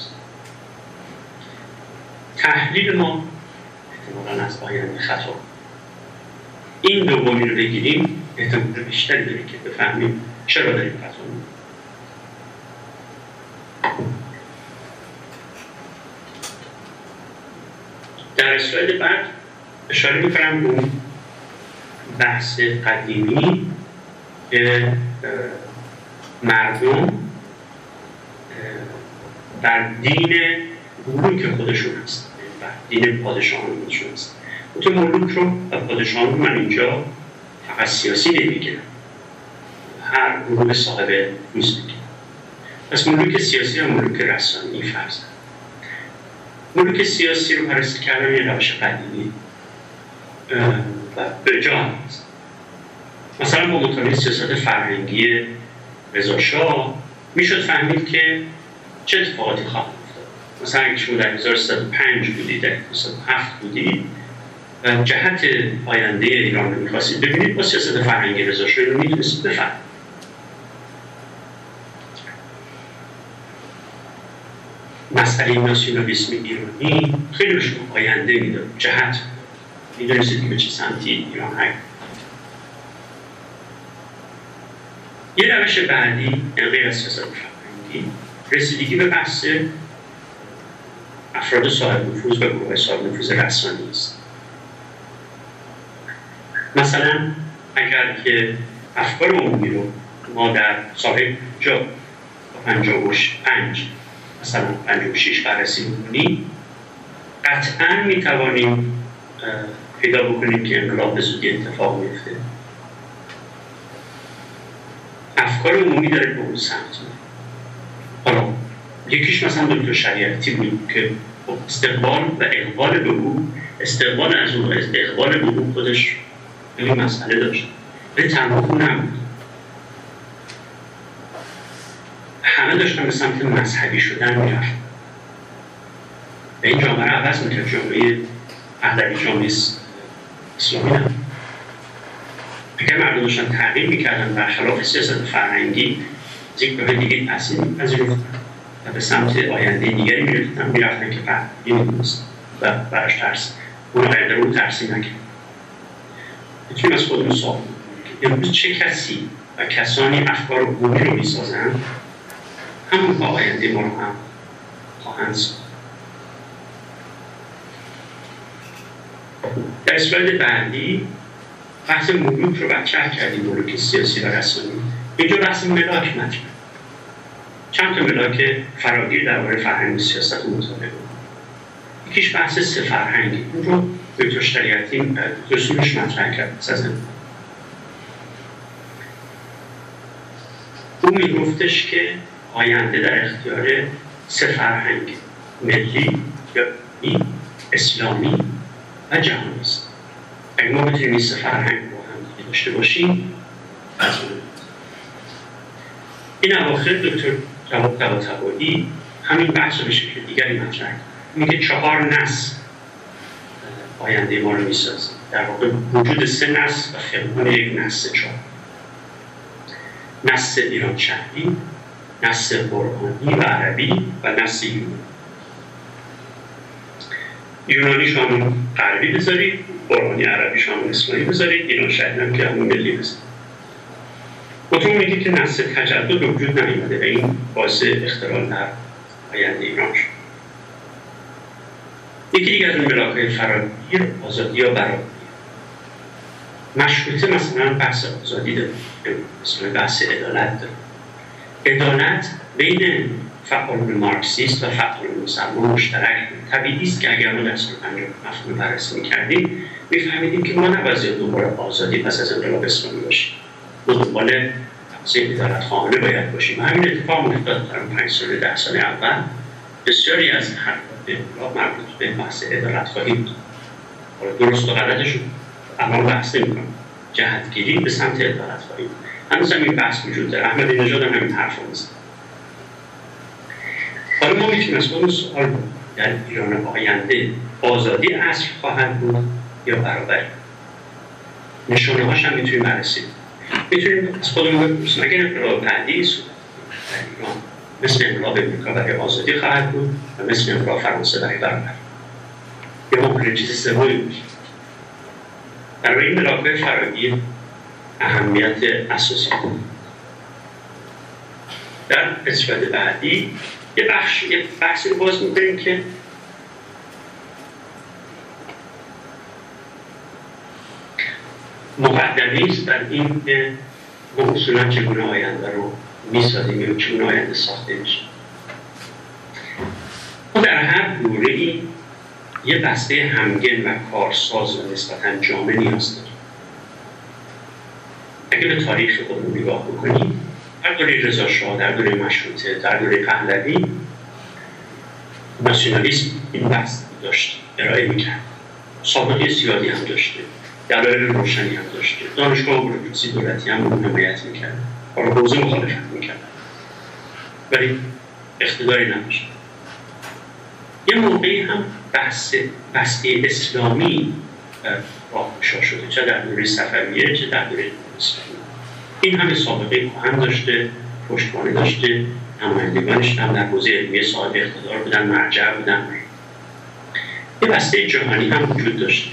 تحلیل ما احتمالاً از آینده خطا. این دومی رو بگیریم احتمال بیشتری داره که بفهمیم چرا داریم خطا می‌کنیم. در اسلاید بعد اشاره می‌کنم به اون بحث قدیمی که مردم در دین ملوک خودشون هست، دین پادشاهان خودشون هست. تو ملوک رو و پادشاهان رو من اینجا فقط سیاسی نمیگیرم، هر گروه صاحب نفوذ میگیرم. پس ملوک سیاسی و ملوک رسانه‌ای فرض. ملوک سیاسی رو بررسی کردن یه روش قدیمی و به جا هست. مثلا با مطالعه سیاست فرهنگی رضا شاه میشد فهمید که چه اتفاقاتی خواهد افتاد. مثلا اگه شما در 1305 بودید، در 1907 بودید و جهت آینده ایران رو می‌خواستید ببینید، با سیاست فرهنگی رضا شاه رو می‌تونستید بفهمید. مسئله ناسیونالیسم ایرانی خیلی به شما آینده میداد، جهت می‌دونستید که به چه سمتی ایران حرکت. یه روش بعدی غیر از سیاست فرهنگی رسیدگی به بحث افراد صاحب نفوذ و گروه صاحب نفوذ رسانه‌ای است. مثلا اگر که افکار عمومی رو ما در سال 55 مثلا 56 بررسی بکنیم، قطعا میتوانیم پیدا بکنیم که انقلاب به زودی اتفاق میفته. افکار عمومی داره به اون سمت. حالا یکیش مثلا دکتر شریعتی بود که استقبال و اقبال به او، استقبال از اون اقبال به او خودش این مسئله داشت، ولی تنها اون نبود. همه داشتن به سمت مذهبی شدن میرفت و این جامعه عوض میکرد. جامعه پهلوی، جامعه اسلامی نبود. اگر مردم داشتن تغییر میکردن برخلاف سیاست فرهنگی، از یک راه دیگه تصمیم می‌پذیرفتن و به سمت آینده دیگری میرفتن که فرهنگی نیست و براش ترس اون آینده رو ترسیم نکرد. میتونیم از خودمون سوال کنیم که امروز چه کسی و کسانی افکار عمومی رو میسازن، همون با آینده ما رو هم خواهند ساخت. در اسلاید بعدی بحث ملوک رو مطرح کردیم، ملوک سیاسی و رسمی. اینجا بحث ملاک مطرح، چند تا ملاک فراگیر درباره فرهنگ و سیاست رو مطالعه کنیم. یکیش بحث سه فرهنگی، اون رو دکتر شریعتی رسولش مطرح کرد. او میگفتش که آینده در اختیار سه فرهنگ، ملی، اسلامی و جهانی است. اگه ما بتونیم این سه فرهنگ رو هم داشته باشیم، از اون این اواخر دکتر جواد طباطبایی همین بحث رو به شکل دیگری مطرح کرد. میگه 4 نسل آینده ما رو میسازه. در واقع وجود 3 نسل و خلقان یک نسل 4. نسل ایران شهری، نسل قرآنی و عربی و نسل یونانی. یونانی شامل غربی بذارید، قرآنی عربی شامل اسلامی بذارید، ایران شهری هم که همون ملی بذارید. خودتون میگه که نسل تجدد وجود نمیده و این باعث اختلال در آینده ایران شد. یکی دیگر از ملاک‌های فراگیر آزادی یا برابری. مشروطه مثلا بحث آزادی داره، مثلا بحث عدالت داره. عدالت بین فعالان مارکسیست و فعالان مسلمان مشترک. طبیعی است که اگر ما در سال 50 مفهوم بررسی می‌کردیم می‌فهمیدیم که ما نباید دنبال آزادی پس از انقلاب اسلامی باشیم. ما دنبال بحث عدالت‌خواهانه باید باشیم. همین اتفاق افتاد در 5 سال 10 سال اول. بسیاری از حرکات انقلاب مربوط به بحث عدالت‌خواهی بود. حالا درست و غلطشون الان بحث نمی‌کنم. جهتگیری به سمت عدالت‌خواهی. هنوز هم این بحث وجود داره. احمدی نژاد هم همین حرف رو می‌زنه. حالا ما میتونیم از خودمون سوال کنیم در ایران آینده آزادی اصل خواهد بود یا برابری؟ نشانه هاش هم میتونیم بررسی کنیم. میتونیم از خودمون بپرسیم اگر انقلاب بعدی صورت در ایران مثل انقلاب امریکا برای آزادی خواهد بود و مثل انقلاب فرانسه برای برابری، یا ممکنه چیز سومی باشه. برای این ملاک‌های فراگیر اهمیت اساسی بود. در اسلاید بعدی یه بحثی رو باز می‌کنیم که مقدمه‌ای است بر این که ما اصولاً چگونه آینده رو می‌سازیم یا چگونه آینده ساخته میشه. ما در هر دوره‌ای یه بسته همگن و کارساز و نسبتاً جامع نیاز داریم. اگه به تاریخ خودمون نگاه بکنیم، در دوره رضا شاه، در دوره مشروطه، در دوره پهلوی، ناسیونالیسم این بحث داشت، ارائه میکرد. سابقه زیادی هم داشته، دلایل روشنی هم داشته. دانشگاه و بروکراسی دولتی هم اون حمایت میکرد. حالا حوزه مخالفت میکرد. ولی اقتداری نداشت. یه موقعی هم بسته اسلامی راهگشا شده، چه در دوره صفویه چه در دوره اسلامی. این همه سابقه کهن داشته، پشتوانه داشته، نمایندگانش هم در حوزه علمی صاحب اقتدار بودن، مرجع بودن. یه بسته جهانی هم وجود داشته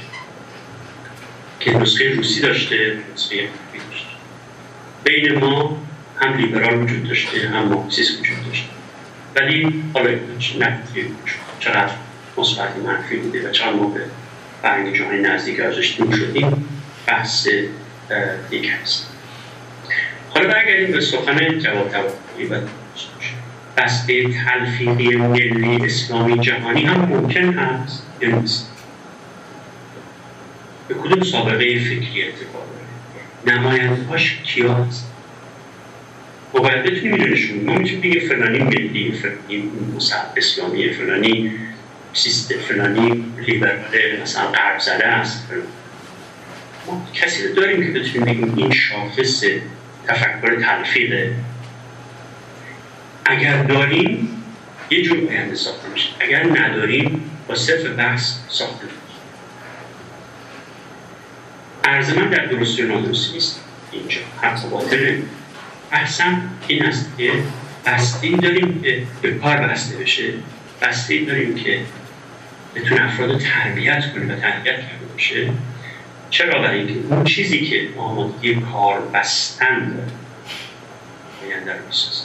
که نسخه روسی داشته، نسخه غربی داشته. بین ما هم لیبرال وجود داشته، هم مارکسیسم وجود داشته. ولی حالا چقدر مثبت منفی بوده و چند موقع فرهنگ جهانی نزدیک ازش دور شدیم، بحث دیگه هست. حالا برگردیم به سخن جواد طباطبایی و بسته تلفیقی ملی اسلامی جهانی هم ممکن هست یا نیست؟ به کدوم سابقه فکری اتفاق داره؟ نماینده‌هاش کیا هست؟ ما باید بتونیم اینو ما میتونیم بگیم فلانی ملی، فلانی مصحف اسلامی، فلانی سیستم، فلانی لیبراله، مثلا غرب زده است. ما کسی رو داریم که بتونیم بگیم این شاخص تفکر تلفیقه. اگر داریم یه جور آینده ساخته میشه، اگر نداریم با صرف بحث ساخته میشه. عرض من در درستی و نادرستی نیست اینجا، حتی باطله. احسن این است که بسته‌ای داریم که به کار بسته بشه، بسته‌ای داریم که بتونه افراد رو تربیت کنه و تربیت کرده باشه. چرا؟ برای اینکه اون چیزی که آمادگی کار بستن داره آینده رو میسازه.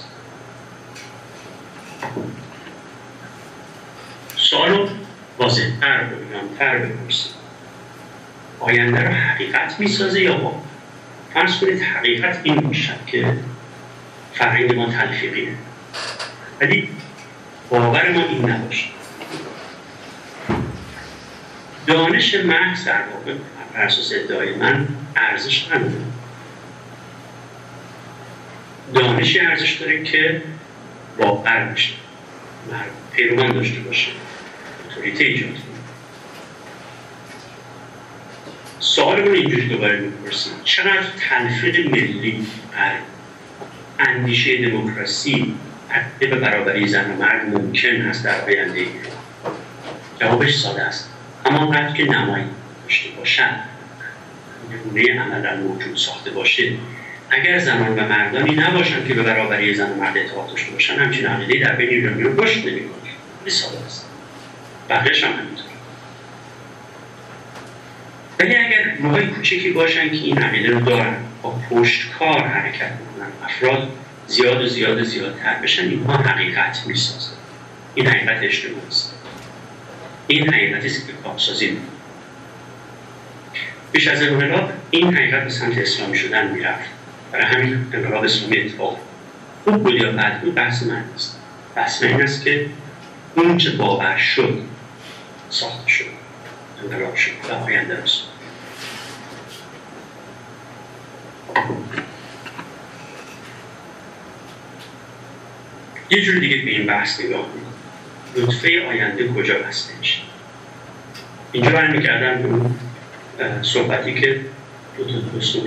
سوال رو واضح‌تر بگیرم‌تر بپرسیم. آینده رو حقیقت میسازه یا با؟ فرض کنید حقیقت این باشد که فرهنگ ما تلفیقیه، ولی باور ما این نباشه. دانش محض در واقع بر اساس ادعای من ارزش نداره. دانشی ارزش داره که باور بشه، پیروان داشته باشه، اتوریته ایجاد کنه. سوال رو اینجوری دوباره میپرسیم: چقدر تلفیق ملی بر اندیشه دموکراسی به برابری زن و مرد ممکن هست در آینده ایران؟ جوابش ساده است، همانقدر که نمایی داشته باشد، نمونه عملا موجود ساخته باشه. اگر زنان و مردانی نباشن که به برابری زن و مرد اعتقاد داشته باشن، همچین عقیده‌ای در بین ایرانیان رشد نمی‌کنه. خیلی ساده است. بقیه‌اش هم همینطور. ولی اگر گروه‌های کوچکی باشن که این عقیده رو دارن، با پشتکار حرکت می‌کنن، افراد زیاد و زیاد و زیادتر بشن، اینها حقیقت می‌سازن. این حقیقت اجتماعی است. این حقیقتی است که کارسازی می‌کنه. پیش از انقلاب این حقیقت به سمت اسلامی شدن می‌رفت. برای همین انقلاب اسلامی اتفاق خوب بود یا بد بود بحث من نیست. بحث من این است که اون چه باور شد ساخته شد، انقلاب شد و آینده رسید. یه جور دیگه به این بحث نگاه کنید: نطفه آینده کجا بسته میشه؟ اینجا برمیگردم به اون صحبتی که دو تا دوستان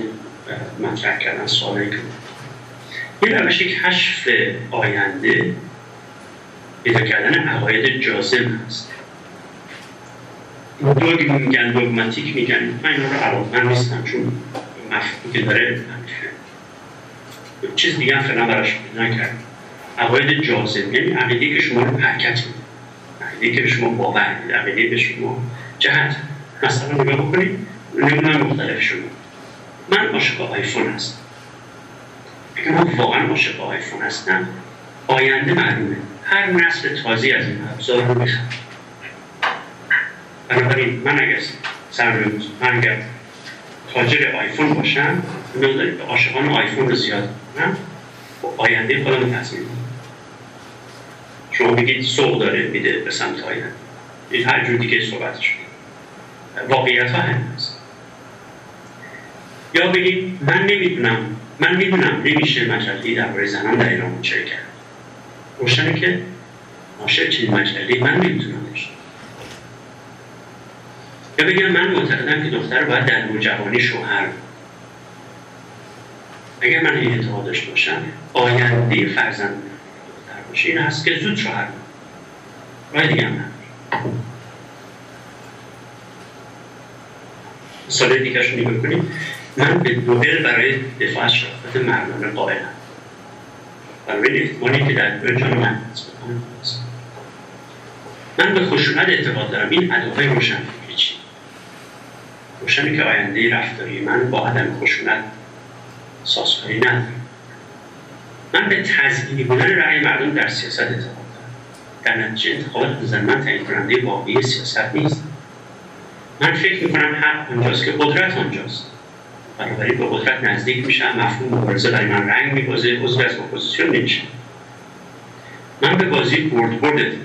مطرح کردن، سوالی که این روش کشف آینده پیدا کردن عقاید جازم هست. دوگ میگن، دوگماتیک میگن، من این رو علاقمند نیستم چون مفهومی که داره چیز دیگه هم فعلا براش پیدا نکردم. عقاید جازم یعنی عقیده‌ای که شما رو حرکت میده، عقیده‌ای که به شما باور میده، عقیده‌ای به شما جهت. مثلا نگاه بکنید، نمونه مختلف شما. من عاشق آیفون هستم. اگر من واقعا عاشق آیفون هستم، آینده معلومه. هر نسل تازی از این ابزار رو میخوام. بنابراین من اگر تاجر آیفون باشم، می‌دونید به عاشقان آیفون رو زیاد کنم، آینده خودم تصمیم می‌گیرم. شما بگید سوق داره میده به سمت آینده. این هر جور دیگه صحبتش می‌کنه. واقعیت‌ها همین است. یا بگید من میدونم نمیشه مجله‌ای درباره زنان در ایران منتشر کرد. روشنه که ناشر چنین مجله‌ای من نمیتونم داشته. یا بگم من معتقدم که دختر باید در نوجوانی شوهر. اگر من این اعتقاد داشته باشم، آینده فرزند دختر باشه این هست که زود شوهر کنم. راه دیگه هم نداره. مثال دیگه شو نگاه کنید. من به دوئل برای دفاع از شرافت مردانه قائلم. برای احتمالی که در دوئل جان من هست. من به خشونت اعتقاد دارم. این ادعای روشنفکری چی؟ روشنه که آینده رفتاری من با عدم خشونت سازگاری نداره. من به تضمینی بودن رأی مردم در سیاست اعتقاد دارم. در نتیجه انتخابات نظر من تعیین کننده واقعی سیاست نیست. من فکر میکنم حق اونجاست که قدرت آنجاست. بنابراین به قدرت نزدیک میشم، مفهوم مبارزه برای من رنگ میبازه، عضو از اپوزیسیون نمیشم. من به بازی برد اعتقاد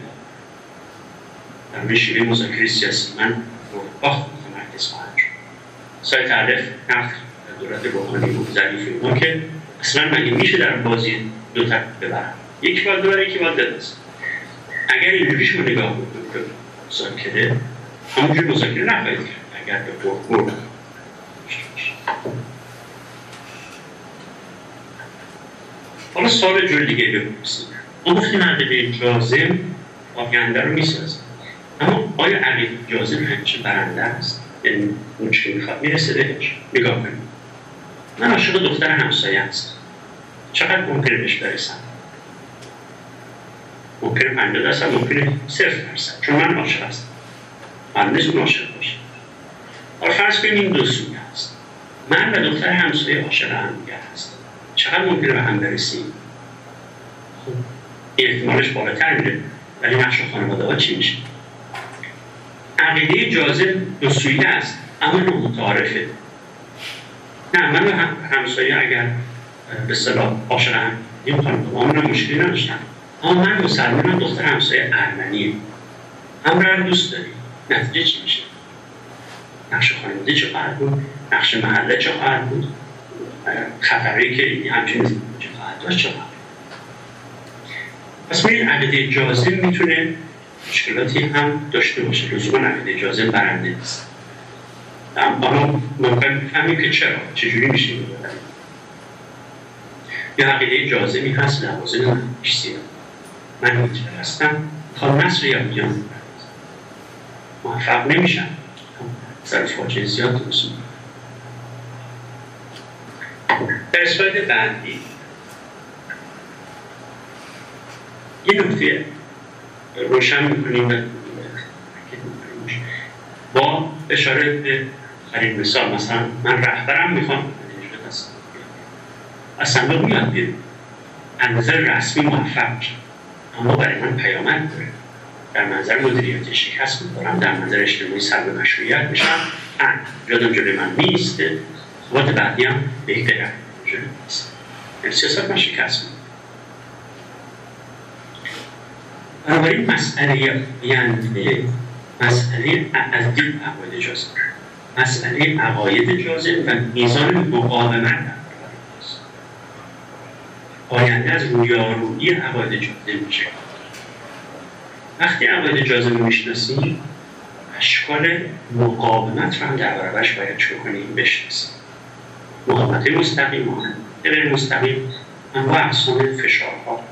در شیوه مذاکره سیاسی من باخت متمرکز خواهد شد. سایت تعریف نقد دولت روحانی و ظریف اینا که اصلا مگه میشه در بازی دو طرف ببرن؟ یکی باید ببره، یکی باید بدست. اگر اینجوریش رو نگاه بکنید به مذاکره، همونجور مذاکره نخواهید کرد اگر به برد حالا سوال جور دیگه بپرسید. ما گفتیم عقیده جازم آینده رو میسازه، اما آیا عقیده جازم همیشه برنده است؟ یعنی اون چی میخواد میرسه بهش؟ نگاه کنید. من عاشق دختر همسایه هستم. چقدر ممکنه بهش برسم؟ ممکنه 50%، ممکنه 0%، چون من عاشق هستم. من نیست اون عاشق باشه. حالا فرض کنیم این دو سوی هست. من و دختر همسایه عاشق هم دیگر هستم. چقدر ممکنه به هم برسیم؟ خب این احتمالش بالاتر میره، ولی نقش خانواده ها چی میشه؟ عقیده جازم دو سویه است، اما متعارفه. نه، من و همسایه اگر به اصطلاح عاشق هم این خانواده ها مشکلی نداشتم، اما من مسلمانم دختر همسایه ارمنیه، هم رو دوست داریم. نتیجه چی میشه؟ نقش خانواده چه خواهد بود؟ نقش محله چه خواهد بود؟ خطری که همچنین چه خواهد داشت چه خواهد؟ پس این عقیده جازم میتونه مشکلاتی هم داشته باشه. لزوما عقیده جازم برنده نیست. اما ممکن بفهمیم که چرا، چجوری میشه این ببریم. یه عقیده جازمی هست لوازم من بیشتیه. من هیتلر هستم، میخوام نصر یهودیان موفق نمیشم، سر فاجعه زیاد درست میکنم. در اسلاید بعدی یه نکته روشن میکنیم با اشاره به قریب مثال. مثلا من رهبرم میخوام از صندوق میاد بیرون، از نظر رسمی موفق میشم، اما برای من پیامد داره. در منظر مدیریتی شکست می‌خورم، در منظر اجتماعی سلب مشروعیت میشم، یادم جلوی من نیسته، خطوات بعدی هم به یک غیر جلوی نیست. در سیاست من شکست می‌خورم. بنابراین مسئله مسئله از دید عقاید جازم، مسئله عقاید جازم و میزان مقاومت در برابر است. آینده از رویارویی عقاید جازم میشه. وقتی عقاید جازم رو میشناسیم، اشکال مقاومت رو هم در برابرش باید چه کنیم بشناسیم. مقاومت مستقیم و غیر مستقیم، انواع اقسام فشارها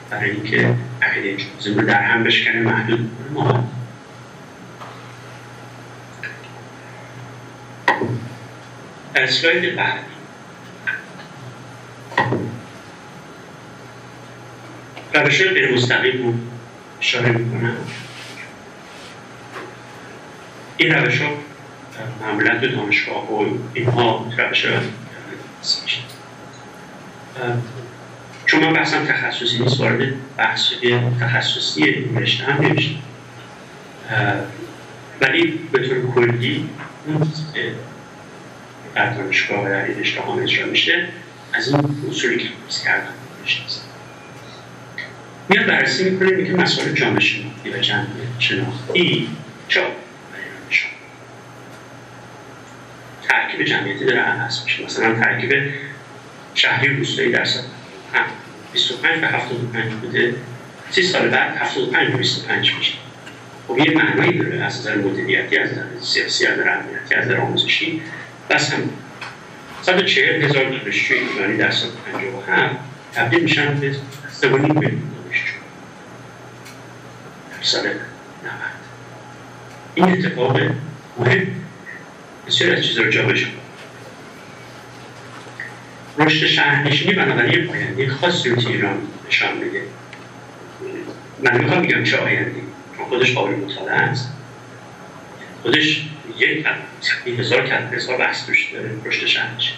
برای اینکه عقیده جازم رو در هم بشکنه محدود کنه. در اسلاید بعدی روش غیر مستقیم رو اشاره میکنم. این روش ها معمولا تو دانشگاه و اینها روش ها میشه. چون من بحثم تخصصی نیست، وارد بحث تخصصی این رشته هم نمیشه، ولی به طور کلی در دانشگاه و در این رشته ها اجرا میشه. از این اصولی که درست کردم میشناسم. میاد بررسی میکنه میگه مسائل جامعه شناختی و جمعیت شناختی چا بیانشان ترکیب جمعیتی داره عوض میشه. مثلا ترکیب شهری و روستایی در سال 25 به 75 بوده، 30 سال بعد 75 به 25 میشه. خب یه معنایی داره از نظر مدیریتی، از نظر سیاسی، از نظر امنیتی، از نظر آموزشی. بس هم 140,000 دانشجوی ایرانی در سال 57 تبدیل میشن به 3.5 میلیون دانشجو در سال 90. این اتفاق مهم بسیار از چیزا رو جا بشه. رشد شهرنشینی بنابراین آینده خاصی رو که ایران نشان میده. من نمیخوام بگم چه آینده، چون خودش قابل مطالعه است، خودش 1,000 بحث توش داره. رشد شهرنشینی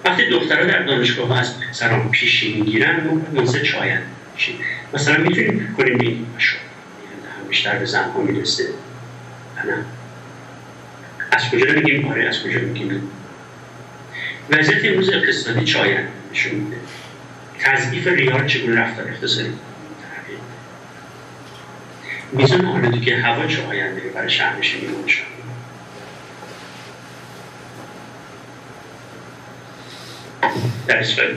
وقتی دخترها در دانشگاه ها از پسران پیشی میگیرن، منصف چه آینده میشیم. مثلا میتونیم کنیم این مشروع هم بیشتر به زن ها میرسه، نه از کجا میگیم آره، از کجا میگیم. وضعیت امروز اقتصادی چه آینده نشون میده. تضعیف ریال چگونه رفتار اقتصادی میزان آلودگی هوا چه آینده برای شهرنشینی‌ها نشان میده. در اسرائیل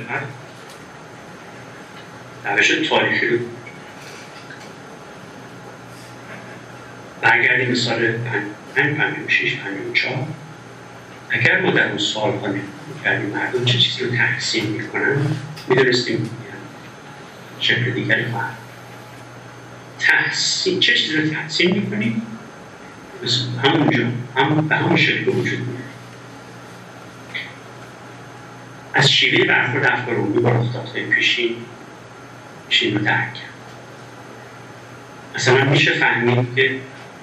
روش تاریخی رو برگردیم به سال 56 54 اگر ما در اون سال‌ها می‌کردیم مردم چه چیزی رو تحسین می‌کنن می‌دونستیم شکل دیگری خواهد تحسین چه چیزی رو تحسین می‌کنیم همونجا به همون شکل وجود میاد. از شیوه برخورد افکار عمومی با رخدادهای پیشین رو درک کرد. مثلا میشه فهمید که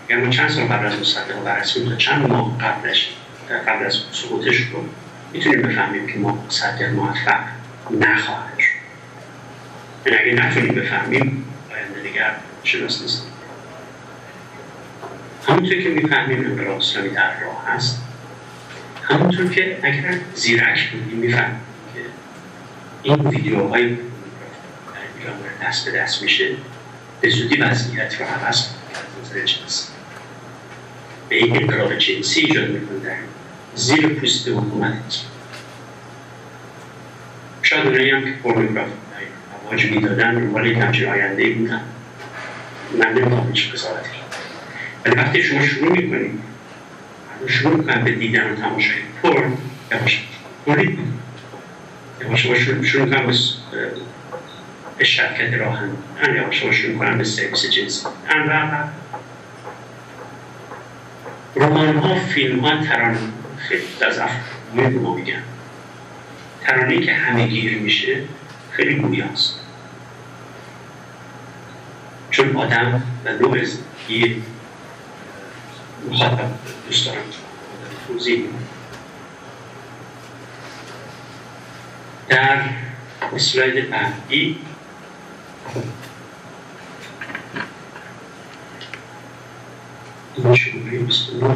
اگر ما چند سال قبل از مصدق بررسی تا چند ماه قبل از سقوطش رو میتونیم بفهمیم که ما مصدق موفق نخواهد شد. یعنی اگه نتونیم بفهمیم آینده دیگر شناس نیستیم. همونطور که میفهمیم انقلاب اسلامی در راه هست، همونطور که اگر زیرک بودیم میفهمیم که این ویدیوهای در ایران دست به دست میشه به زودی وضعیت رو عوض کنه. به این انقلاب جنسی ایجاد میکنه در زیر پوست حکومت. شاید اونایی هم که پورنوگراف رواج میدادن دنبال یک همچین آینده‌ای بودن. من نمیخوام هیچ قضاوتی کنم، ولی وقتی شما شروع میکنید شروع میکنن به دیدن و تماشای پورن یواش شروع میکنن به شرکت راهن یواش شروع میکنن به سرویس جنسی رمان ها، فیلم ها، ترانه خیلی از افراد ما میگن ترانه‌ای که همه گیر میشه خیلی گویاست، چون آدم و نوع زندگی مخاطب دوست دارم توضیح میدم. در اسلاید بعدی این شماره 29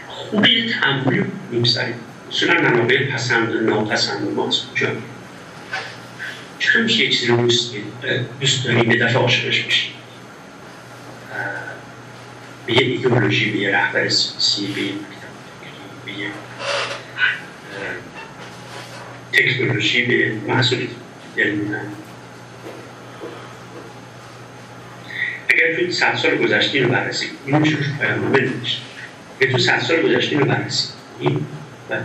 خوبی تمولی میگذاریم. اصولا منابع پسند و ناپسند ماست کجا چون میشه یک چیزی رو دوست داریم به دفعه عاشقش میشیم، به یه ایدئولوژی، به یه رهبر سیاسی، به یه به یه تکنولوژی، به محصولی دل میدن. اگر توی 100 سال گذشته رو بررسی کنیم، این میشه روش پایان‌نامه نوشت. اگر توی 100 سال گذشته رو بررسی کنیم و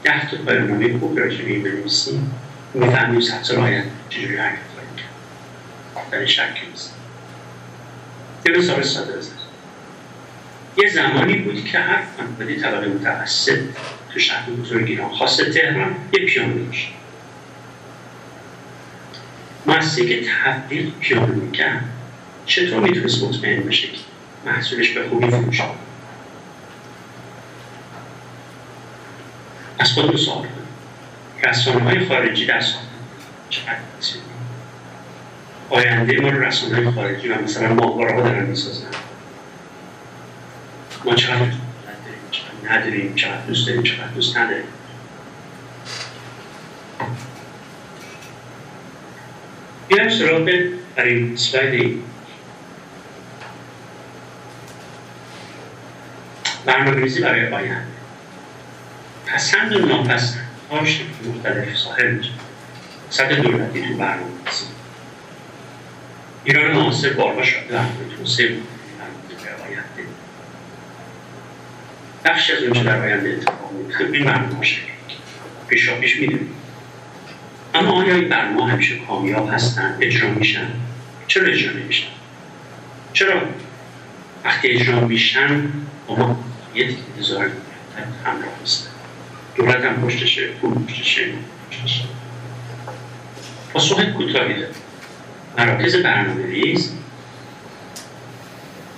10 تا پایان‌نامه خوب راجع به این بنویسیم، میفهمیم 100 سال آینده چجوری حرکت خواهیم کرد. در این شکی نیست. یه مثال ساده است. یه زمانی بود که هر خانواده طبقه متوسط تو شهر بزرگ ایران، خاصه تهران، یه پیانو داشت. مؤسسه‌ای که تبلیغ پیانو میکرد چطور میتونست مطمئن بشه که محصولش به خوبی فروش کنه؟ از خودمون سوال کنیم. رسانه‌های خارجی در ساختن چقدر بسیار آینده ما رو رسانه‌های خارجی و مثلا ماهواره‌ها دارن میسازن. ما چقدر داریم، چقدر نداریم، چقدر دوست داریم، چقدر دوست نداریم. بیایم سراغ برای اسلاید برنامه‌ریزی برای آینده. پسند و ناپسند ها شکل مختلف ظاهر میشه. سطح دولتی تو برنامه‌ریزی ایران معاصر بارها شده در توسعه برنامه‌ریزی آینده. بخش از اونچه در آینده اتفاق میفته این برنامه‌ها شکل پیش میدونیم. اما آیا این برنامه‌ها همیشه کامیاب هستن؟ اجرا میشن؟ چرا اجرا نمیشن؟ چرا وقتی اجرا میشن ما یه دیگه انتظار همراه هستن؟ دولت هم پشتشه، پول پشتشه. پاسخ کوتاهی داره. مراکز برنامه‌ریز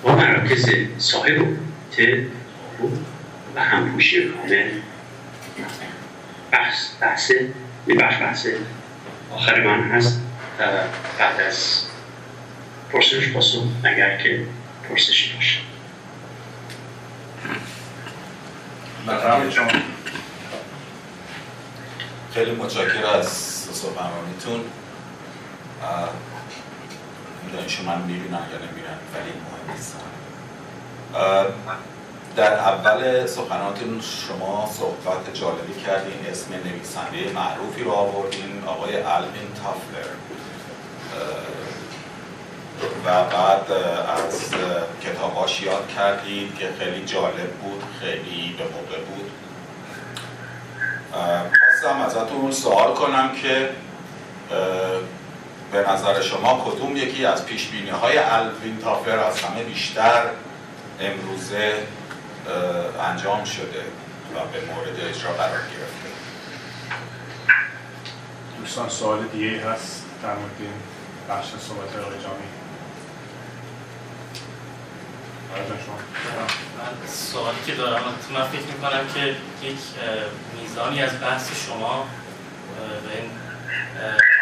و مراکز صاحب و همپوشی کامل بحث آخر من هست بعد از پرسش پاسخ اگر که پرسشی باشه. خیلی متشکرم از سخنرانیتون. دانشو من میبینن یا نمیبینن ولی مهم نیست. در اول سخناتون شما صحبت جالبی کردین، اسم نویسنده معروفی رو آوردین، آقای الوین تافلر، و بعد از کتاباش یاد کردید که خیلی جالب بود، خیلی به موقع بود. خواستم ازتون سوال کنم که به نظر شما کدوم یکی از پیشبینی‌های الوین تافلر از همه بیشتر امروزه انجام شده و به مورد اجرا قرار گرفته؟ دوستان سوال دیگه هست در مورد این بخش صحبت آقای جامی؟ من سوالی که دارم، من فکر میکنم که یک میزانی از بحث شما به این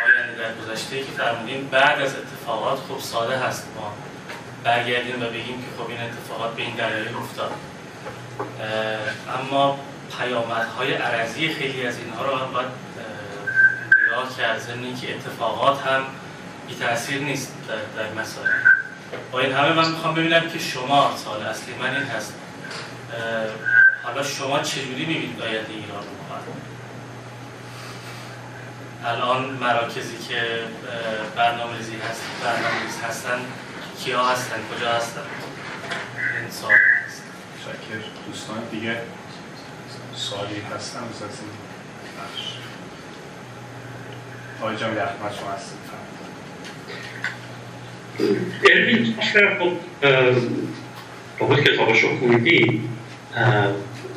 آینده در گذشته که فرمودین بعد از اتفاقات خب ساده هست ما برگردیم و بگیم که خب این اتفاقات به این دلایل افتاد، اما پیامدهای عرضی خیلی از اینها رو باید نگاه کرد، ضمن که اتفاقات هم بی تأثیر نیست در مسائل. با این همه من میخوام ببینم که شما، سوال اصلی من این هست، حالا شما چجوری میبینید آینده ایران رو؟ الان مراکزی که برنامه‌ریزی هستن کیا هستن، کجا هستن؟ این سوال هست. شکر. دوستان دیگه سوالی هستن از این بخش؟ آقای جامی در خدمت شما هستید. الوین تافلر خب با کتابش رو خوندی،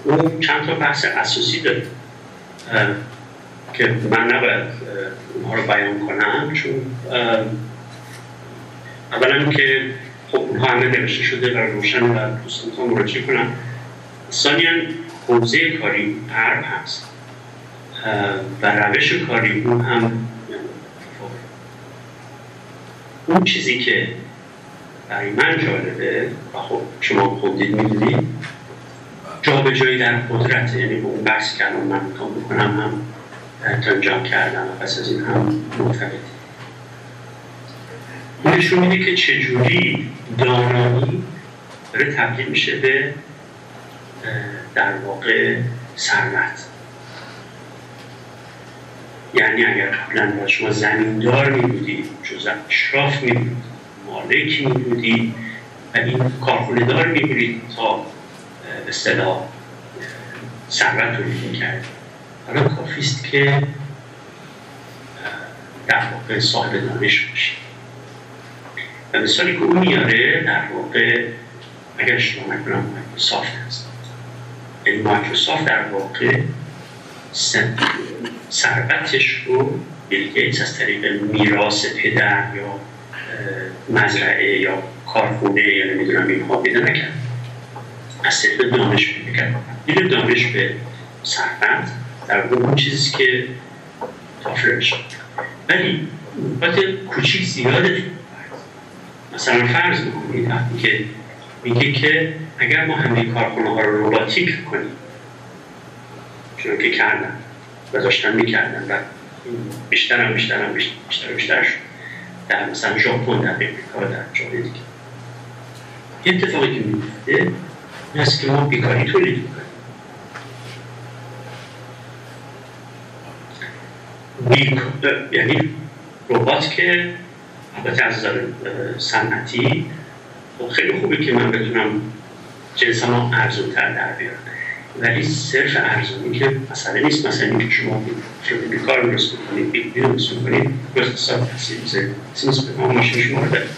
اون چند تا بحث اساسی داره که من نباید اونها رو بیان کنم، چون اولا که خب اونها همه نوشته شده و روشن و دوستان مراجعه کنم. ثانیاً حوزه کاری غرب هست و روش کاری اون هم اون چیزی که برای من جالبه و خب شما خودید میدونید جا به جایی در قدرت، یعنی به اون بحثی که الان من میخوام بکنم هم انجام کردم و پس از این هم مرتبطی. اون نشون میده که چجوری دانایی داره تبدیل میشه به در واقع ثروت. یعنی اگر قبلا شما زمیندار میبودید، جزء اشراف میبودید، مالک میبودید و این کارخونه دار میبودید تا به اصطلاح ثروت تولید میکردید، حالا کافیست که در واقع صاحب دانش باشید. و مثالی که اون میاره در واقع اگر اشتباه نکنم مایکروسافت هست. یعنی مایکروسافت در واقع ثروتش رو بیل گیتس از طریق میراث پدر یا مزرعه یا کارخونه یا نمیدونم اینها پیدا نکرد، از طریق دانش پیدا کرد. این دانش به ثروت در اون چیزی که تافلر شد. ولی نکات کوچیک زیاده. مثلا فرض بکنید وقتی که میگه که اگر ما همه کارخونه ها رو رباتیک کنیم، چون که کردن و داشتن میکردن و بیشتر شد در مثلا ژاپن، در امریکا و در جاهای دیگه، یه اتفاقی که میفته این است که ما بیکاری تولید میکنیم. یعنی ربات که البته از نظر صنعتی خیلی خوبه که من بتونم جنسمو ارزون‌تر در بیارم، ولی صرف ارزونی که مسئله نیست. مثلا اینکه شما بیکار درست بکنید، بیکاری درست بکنید، اقتصاد تاثیر میذاره. نیست به ما ماشین شما رو دارید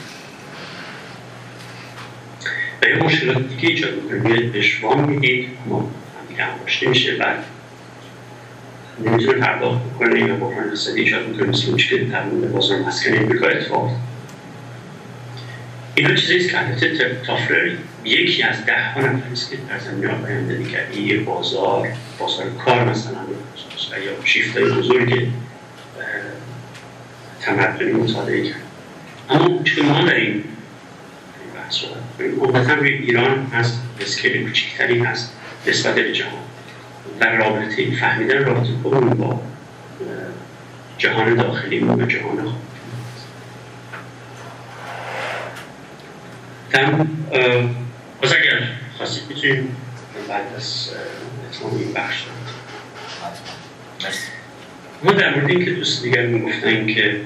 و یه مشکلات دیگه ایجاد میکنید، بهش وام میدید، ما دیگه انباشته میشه، بعد نمیتونه پرداخت بکنه یا بحران اقتصادی ایجاد میکنه، مثل اون که در مورد بازار مسکن امریکا اتفاق. اینا چیزیست که البته تافلر یکی از 10 نفری است که در زمینه آینده کرد. یه بازار کار مثلا یا شیفت‌های بزرگ تمدنی مطالعه کرد. اما اون که ما داریم بحث صحبت کنیم عمدتاً روی ایران هست، اسکیل کوچکتری هست نسبت به جهان و رابطه فهمیدن رابطه خودمون با جهان داخلی و جهان خارجی. باز اگر خواستید میتونیم بعد از اتمام این بخش ما در مورد اینکه دوست دیگر میگفتن که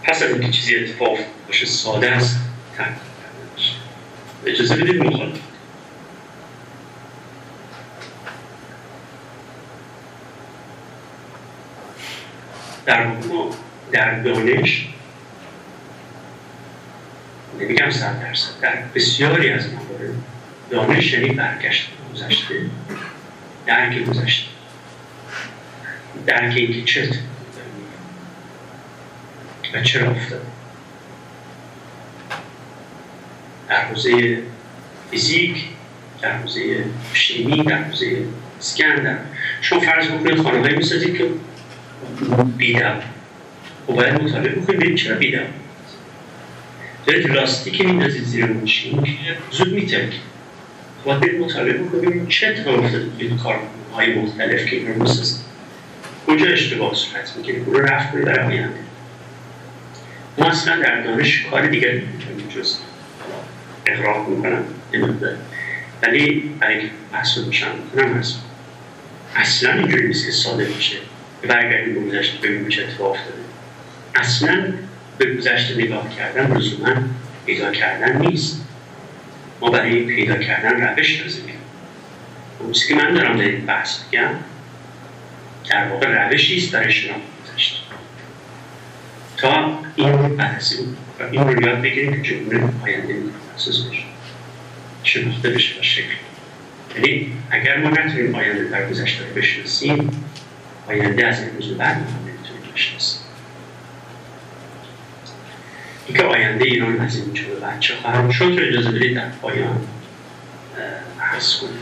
پس از اینکه چیزی اتفاق باشه ساده است تحقیق کردنش اجازه بدید مخالف در ما در دانش نمیگم 100%، در بسیاری از موارد دانش یعنی برگشت گذشته، درک گذشته، درک اینکه چه اتفاقی و چرا افتاد. در حوزه فیزیک، در حوزه شیمی، در حوزه اسکن، شما فرض بکنید خانه‌هایی می‌سازید که بیدم و باید مطالعه بکنید ببینید چرا بیدم دارید لاستیکی میندازید زیر ماشین که زود میترکه، باید برید مطالعه بکنید ببینید چه اتفاقی افتاده توی کارهای مختلف که این رو میسازید، کجا اشتباه صورت میگیره، اون رو رفت کنید برای آینده. ما اصلا در دانش کار دیگری میتونیم جز اقراق میکنم ولی برای که بحث رو میشن میکنم اصلا اینجوری نیست که ساده میشه برگردیم به گذشته ببینیم چه اتفاق افتاده. اصلا به گذشته نگاه کردن لزوما پیدا کردن نیست. ما برای پیدا کردن روش لازمه. اون چیزی که من دارم در این بحث میگم در واقع روشی است برای شناخت گذشته تا این بحثی و این رو یاد بگیریم که چگونه آینده متخصص بشه، شناخته بشه و شکل. یعنی اگر ما نتونیم آینده در گذشته رو بشناسیم، آینده از امروز به بعد نمیتونیم بشناسیم. اینکه آینده ایران از این چه به بعد چه خواهد شد رو اجازه بدید در پایان بحث کنیم.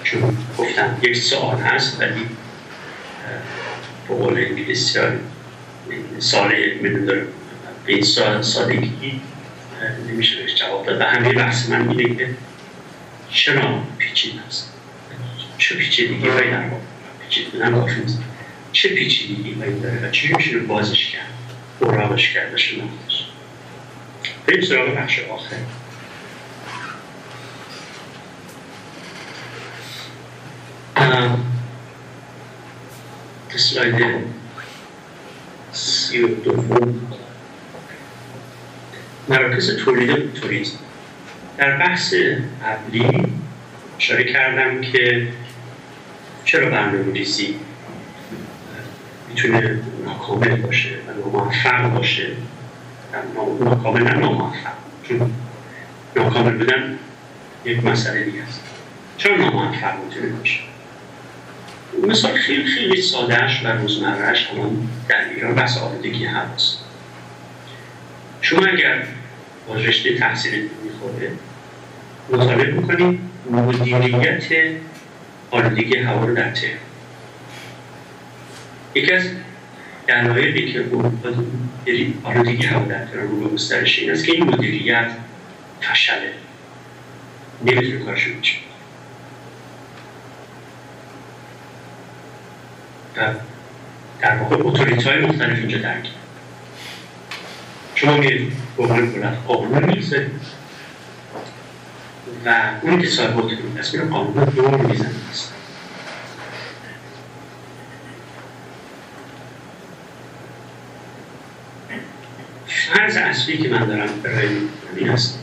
چون گفتم یک سوال هست ولی به قول انگلیسی ها سال میدونم به این سادگی نمیشه بهش جواب داد و همه بحث من اینه که چرا پیچیده است؟ چه پیچیدگی باید در واقع پیچیده بودن کافی نیست. چه پیچیدگی باید داره و چه میشه بازش کرد، اوراقش کرد و شناختش. بریم سراغ بخش آخر. اسلاید 32 مراکز تولید و توریسم. در بحث قبلی اشاره کردم که چرا برنامه‌ریزی میتونه ناکامل باشه و ناموفق باشه. ناکامل نه ناموفق، چون ناکامل بودن یک مسئله دیگه است. چرا ناموفق میتونه باشه؟ مثال خیلی خیلی سادهش و روزمرهش همان در ایران بحث آلودگی هواست. شما اگر با رشته تحصیلی میخوره مطالعه میکنید مدیریت آلودگی هوا رو در تهران. یکی از دلایلی که آلودگی هوا در تهران رو به گسترش این است که این مدیریت فشله، نمیتونه کارشو بکنه. در واقع اتوریت‌های مختلف اینجا درگیر. شما میرید قوانین دولت قانون می‌ذارید و اونی که صاحب اتوریته است میره قانون دور میزنه است. فرض اصلی که من دارم برای این است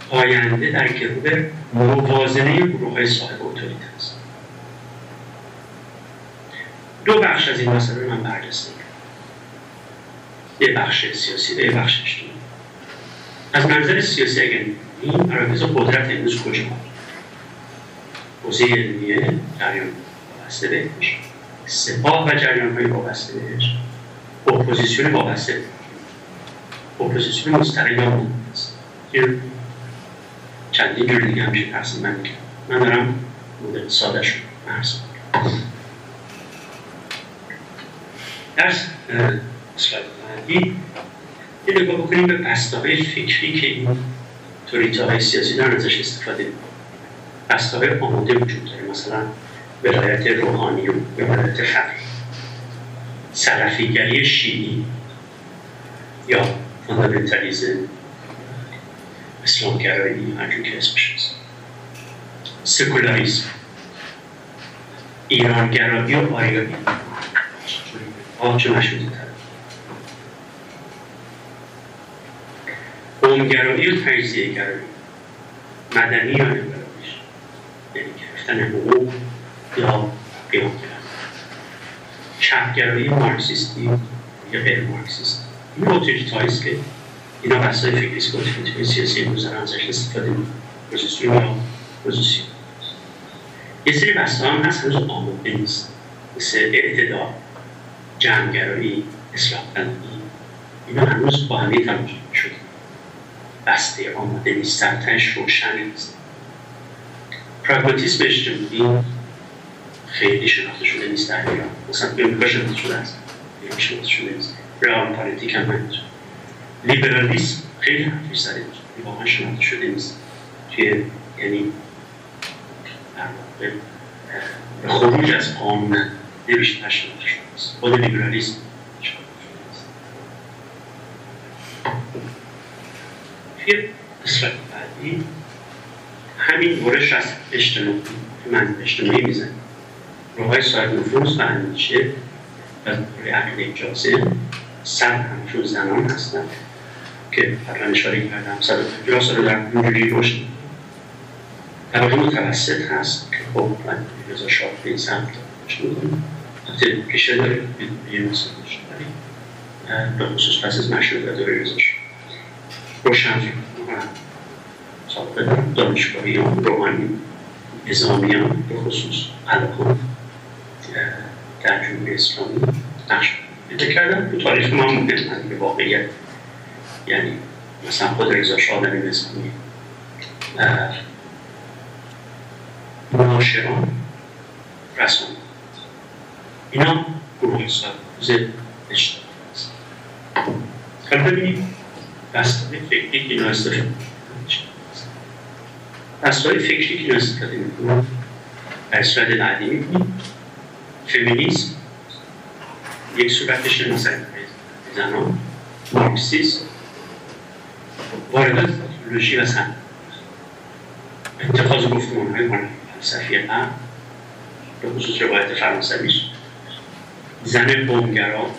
آینده در گروه موازنه گروه‌های صاحب اتوریته است. دو بخش از این مسئله رو من بررسی کردم. یه بخش سیاسی و یه بخش اجتماعی. از منظر سیاسی اگر این مراکز قدرت امروز کجا هست؟ حوزه علمیه جریان وابسته بهش، سپاه و جریان‌های وابسته بهش، اپوزیسیون وابسته بهش، اپوزیسیون مستقیم است. چندین جور دیگه همیشه تقسیم بندی کردم. من دارم مدل ساده شد عرض می‌کنم. در اسلاید بعدی یه نگاه بکنیم به بسته‌های فکری که این اتوریته‌های سیاسی دارن ازش استفاده می‌کنن. بسته‌های آماده وجود داره، مثلا ولایت روحانی و ولایت فقیه، سلفیگری شیعی یا فاندامنتالیسم، اسلامگرایی، هر جور که اسمش هست، سکولاریسم، ایرانگرایی و آریایی چه مشروطه تر، قومگرایی و تجزیه گرایی، مدنی یا لیبرالیسم، یعنی گرفتن حقوق یا قیام کردن، چپگرایی مارکسیستی یا غیر مارکسیستی. این اوتوریتاریسم که اینا بحث‌های فکری است که اوتوریتای سیاسی امروز دارن ازش استفاده می‌کنن، پوزیسیون یا پوزیسیون. یه سری بحث‌ها هم هست هنوز آماده نیست، مثل اعتدال، جمع‌گرایی، اصلاح طلبی. اینا هنوز با همه تلاش شده، بسته آماده نیست، سرتش روشن نیست. پراگماتیسم اجتماعی خیلی شناخته شده نیست در ایران، مثلا به امریکا شناخته شده است، ایران شناخته شده نیست. رئال پالیتیک هم همینطور. لیبرالیسم خیلی حرفش زده میشه، واقعا شناخته شده نیست که یعنی در واقع خروج از قانون بیشتر شناخته شده است. خود لیبرالیسم توی اصلاح بعدی همین برش از اجتماعی که من اجتماعی میزنم، روهای صاحب نفوذ و اندیشه و روی عقل اجازه 100 همچون زنان هستند که قبلا اشاره کردم 150 سال در اینجوری رشد. طبقه متوسط هست که خب من رضا شاه به این سمت رشد می‌کنم، البته ریشه داره به یه مثل رشد داریم، به خصوص پس از مشروطیت دوره رضا شاه روشنفکر می‌کنم، سابقه دارم، دانشگاهیان، روحانی، نظامیان به خصوص علاقه در جمهوری اسلامی نقش پیدا کردن. تو تاریخ ما مهمند به واقعیت، یعنی مثلا خود رضا شاه در این اسلامی، معاشران، رسانه، اینا گروه سازوز اجتماعی هست. حالا ببینیم بسته‌های فکری که اینا استفاده می‌کنن. بسته‌های فکری که اینا استفاده می‌کنن در اسلاید بعدی می‌بینیم. فمینیسم یک صورتش مثلا زنان، مارکسیسم، واردات تکنولوژی و صنعت، اتخاذ گفتمان‌های فلسفی غرب به خصوص روایت فرانسویش، زن قومگرا،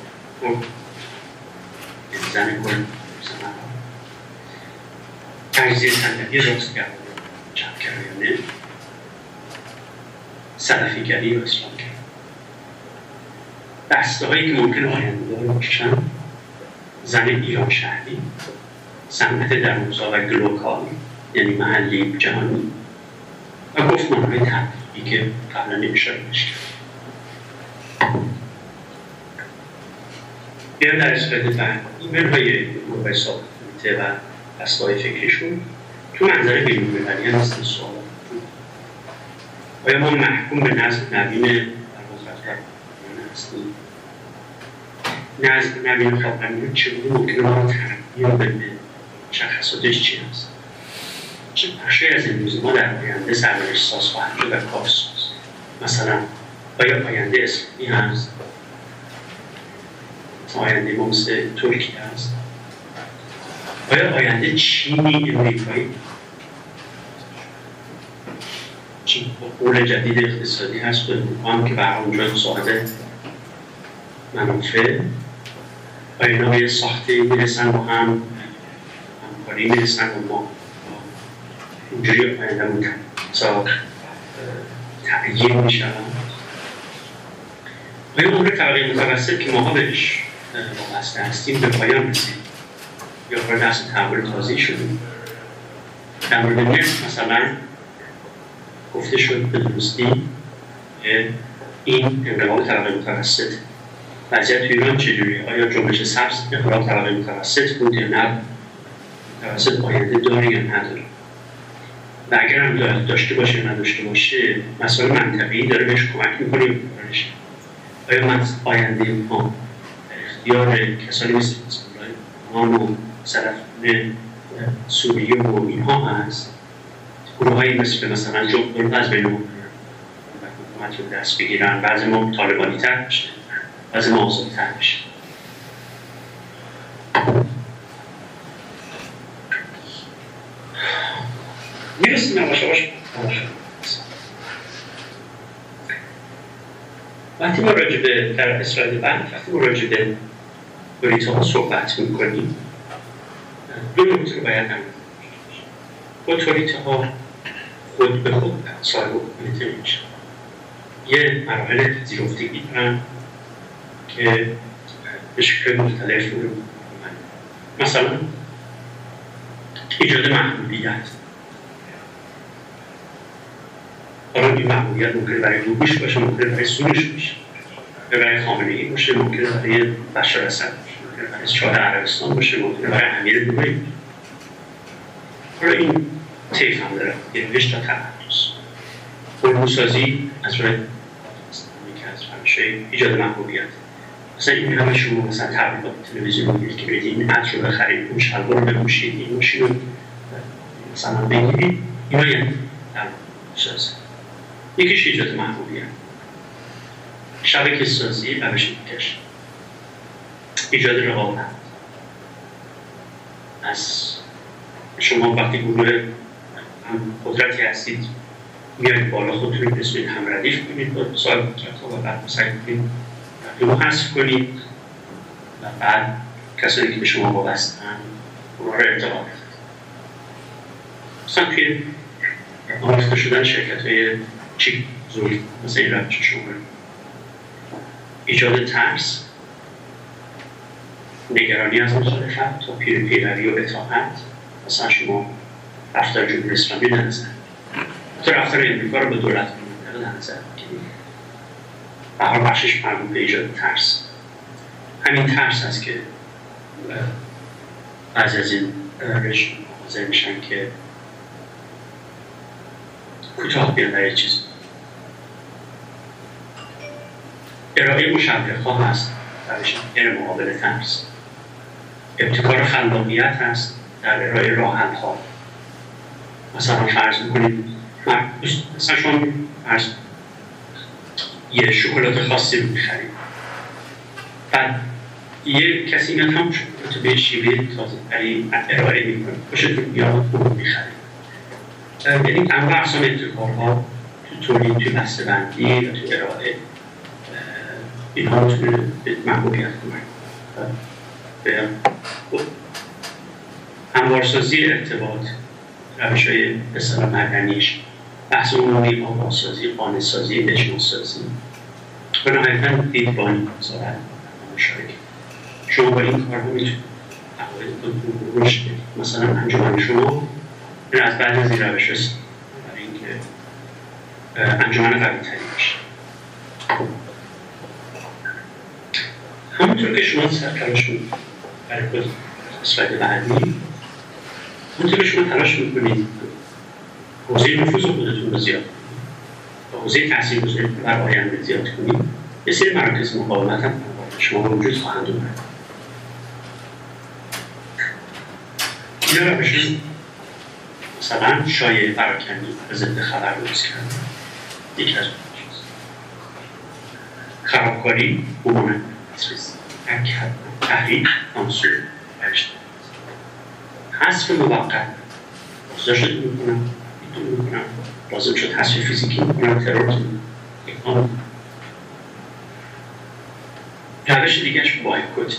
زن کل تجزیه صنعتی راستگرایانه، چپگرایانه، سلفیگری و اسلامگرایی. بسته‌هایی که ممکن آینده دار باشن: زن ایران شهری، صنعت درونزا و گلوکال یعنی محلی جهانی و گفتمان‌های تحقیقی که قبلا اشاره کردم. بیایم در اسلاید بعدی منهای گروه‌های ثابت و بسته‌های فکریشون تو منظر بین‌المللی هم هستن. سوال آیا ما محکوم به نظم نوین در وزارت هستیم؟ نظم نوین خواهرانیون چگونه ممکنه ما رو تغییر بده؟ مشخصاتش چی هست؟ چه بخشی از امروز ما در آینده سرنوشت ساز خواهد شد و کارساز؟ مثلا آیا آینده اسلامی هست؟ آینده ما مثل ترکیه هست؟ آیا آینده چینی امریکایی؟ چین با قول جدید اقتصادی هست و امریکا که برای اونجا صاحب منافع و اینا به یه ساخته میرسن و هم همکاری میرسن و ما اینجوری آینده‌مون تغییر میشن. آیا عمر طبقه متوسط که ماها بهش وابسته هستیم به پایان رسید یا وارد اصل تحول تازه‌ای شدیم؟ در مورد مصر مثلا گفته شد به درستی که این انقلاب طبقه متوسط وضعیت توی ایران چجوریه؟ آیا جنبش سبز انقلاب طبقه متوسط بود یا نه؟ متوسط آینده داره یا نداره؟ و اگر هم داشته باشه یا نداشته باشه مسائل منطقی داره بهش کمک میکنه یا میکنه؟ آیا من آینده ما اختیار کسانی مثل ایران و سلفیون سوریه و اینها هست؟ گروه هایی مثلا جمهور از بین حکومت رو دست بگیرن، بعضی ما طالبانی تر بشه، بعضی ما آزادی تر بشه. میرسیم یواش یواش. وقتی ما راجع به در اسلاید بعد وقتی ما راجع به اوتوریته صحبت میکنیم، دو نکته رو باید هم اوتوریته ها خود به خود صاحب حکومت نمیشن. یه مراحل پذیرفتگی دارن که به شکل مختلف رو مثلا ایجاد محبوبیت. حالا این محبوبیت ممکنه برای دوبیش باشه، ممکنه برای سونش باشه، برای خامنه‌ای باشه، ممکنه برای بشار اسد باشه، ممکنه برای شاه عربستان باشه، ممکنه برای امیر دبی باشه. حالا این طیف هم داره، یه روش تا تقدس. الگوسازی از راه که از روش ایجاد محبوبیت. مثلا این همه شما مثلا تبلیغات تلویزیون میگید که بدید این عطر رو بخرید، اون شلوار رو بپوشید، این ماشین رو مثلا بگیرید، اینا یعنی الگوسازی. یکیش ایجاد محبوبیت، شبکه سازی روش دیگه‌اش ایجاد رقابت. از شما وقتی گروه قدرتی هستید میایید بالا، خودتون رو بسید هم ردیف کنید با صاحب قدرت‌ها و بعد سعی کنید رو حذف کنید و بعد کسانی که به شما وابسته‌اند اونها رو ارتقا بدید. مثلا توی آمیخته شدن شرکت‌های چیک زوری مثل این روش شما ایجاد ترس، نگرانی از مخالفت تا پیروی و اطاعت. مثلا شما رفتار جمهوری اسلامی در نظر، حتی رفتار امریکا رو به دولت منطقه در نظر بگیرید، و هر بخشش مربوط به ایجاد ترس. همین ترس هست که بعضی از این رژیم حاضر میشن که کوتاه بیان در یه چیز. ارائه مشبه‌ها هست در مقابل ترس. ابتکار خلاقیت هست در ارائه راه‌حل‌ها. مثلا فرض می‌کنید مثلا شما یه شکلات خاصی رو می‌خرید، بعد یه کسی میاد هم شکلات به شیوه تازه‌تری ارائه می‌کنه، خوشتون میاد اون می‌خرید. یعنی انواع اقسام ابتکارها تو تولید، تو بسته‌بندی و تو ارائه اینها می‌تونه به محبوبیت کمک کنه. به هموارسازی ارتباط، روش‌های به اصطلاح مدنیش، بحث عمومی، آگاه‌سازی، قانع‌سازی، اجماع‌سازی و نهایتاً دیدبانی نظارت مشارکت. شما با این کارها میتونید عقایدتون رو رشد بدید. مثلا انجمن شما این از بعضی از این روش هست برای اینکه انجمن قوی‌تری بشه. همونطور که شما تلاش می‌کنید برای خود اسلاید بعدی، همونطور که شما تلاش می‌کنید حوزه نفوذ خودتون رو زیاد کنید و حوزه تاثیرگذاری بر آینده زیاد کنید، یه سری مراکز مقاومت هم شما وجود خواهند اومد. اینا روش مثلا شایعه پراکنی و ضد خبر درست کردن یکی از اونهاست. خرابکاری، عموماً تحریک، عنصر برشتن حذف موقت بازداشتتون میکنم، بیتون میکنم، لازم شد حذف فیزیکی میکنم، ترورتون میکنم. روش دیگهش بایکوت.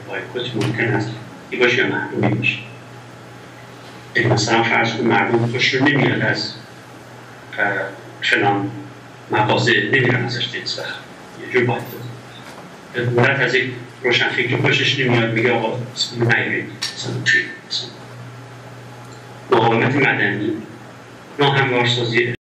بایکوت ممکن است ای باشه یا محرومی باشه. یعنی مثلا فرض کنید مردم خوششون نمیاد از فلان مغازه، نمیرن ازش جنس بخرن، یه جور بایکوت. دولت از یک روشنفکر خوشش نمیاد، میگه آقا نگیرید، مثلا توی مقاومت مدنی، ناهموارسازی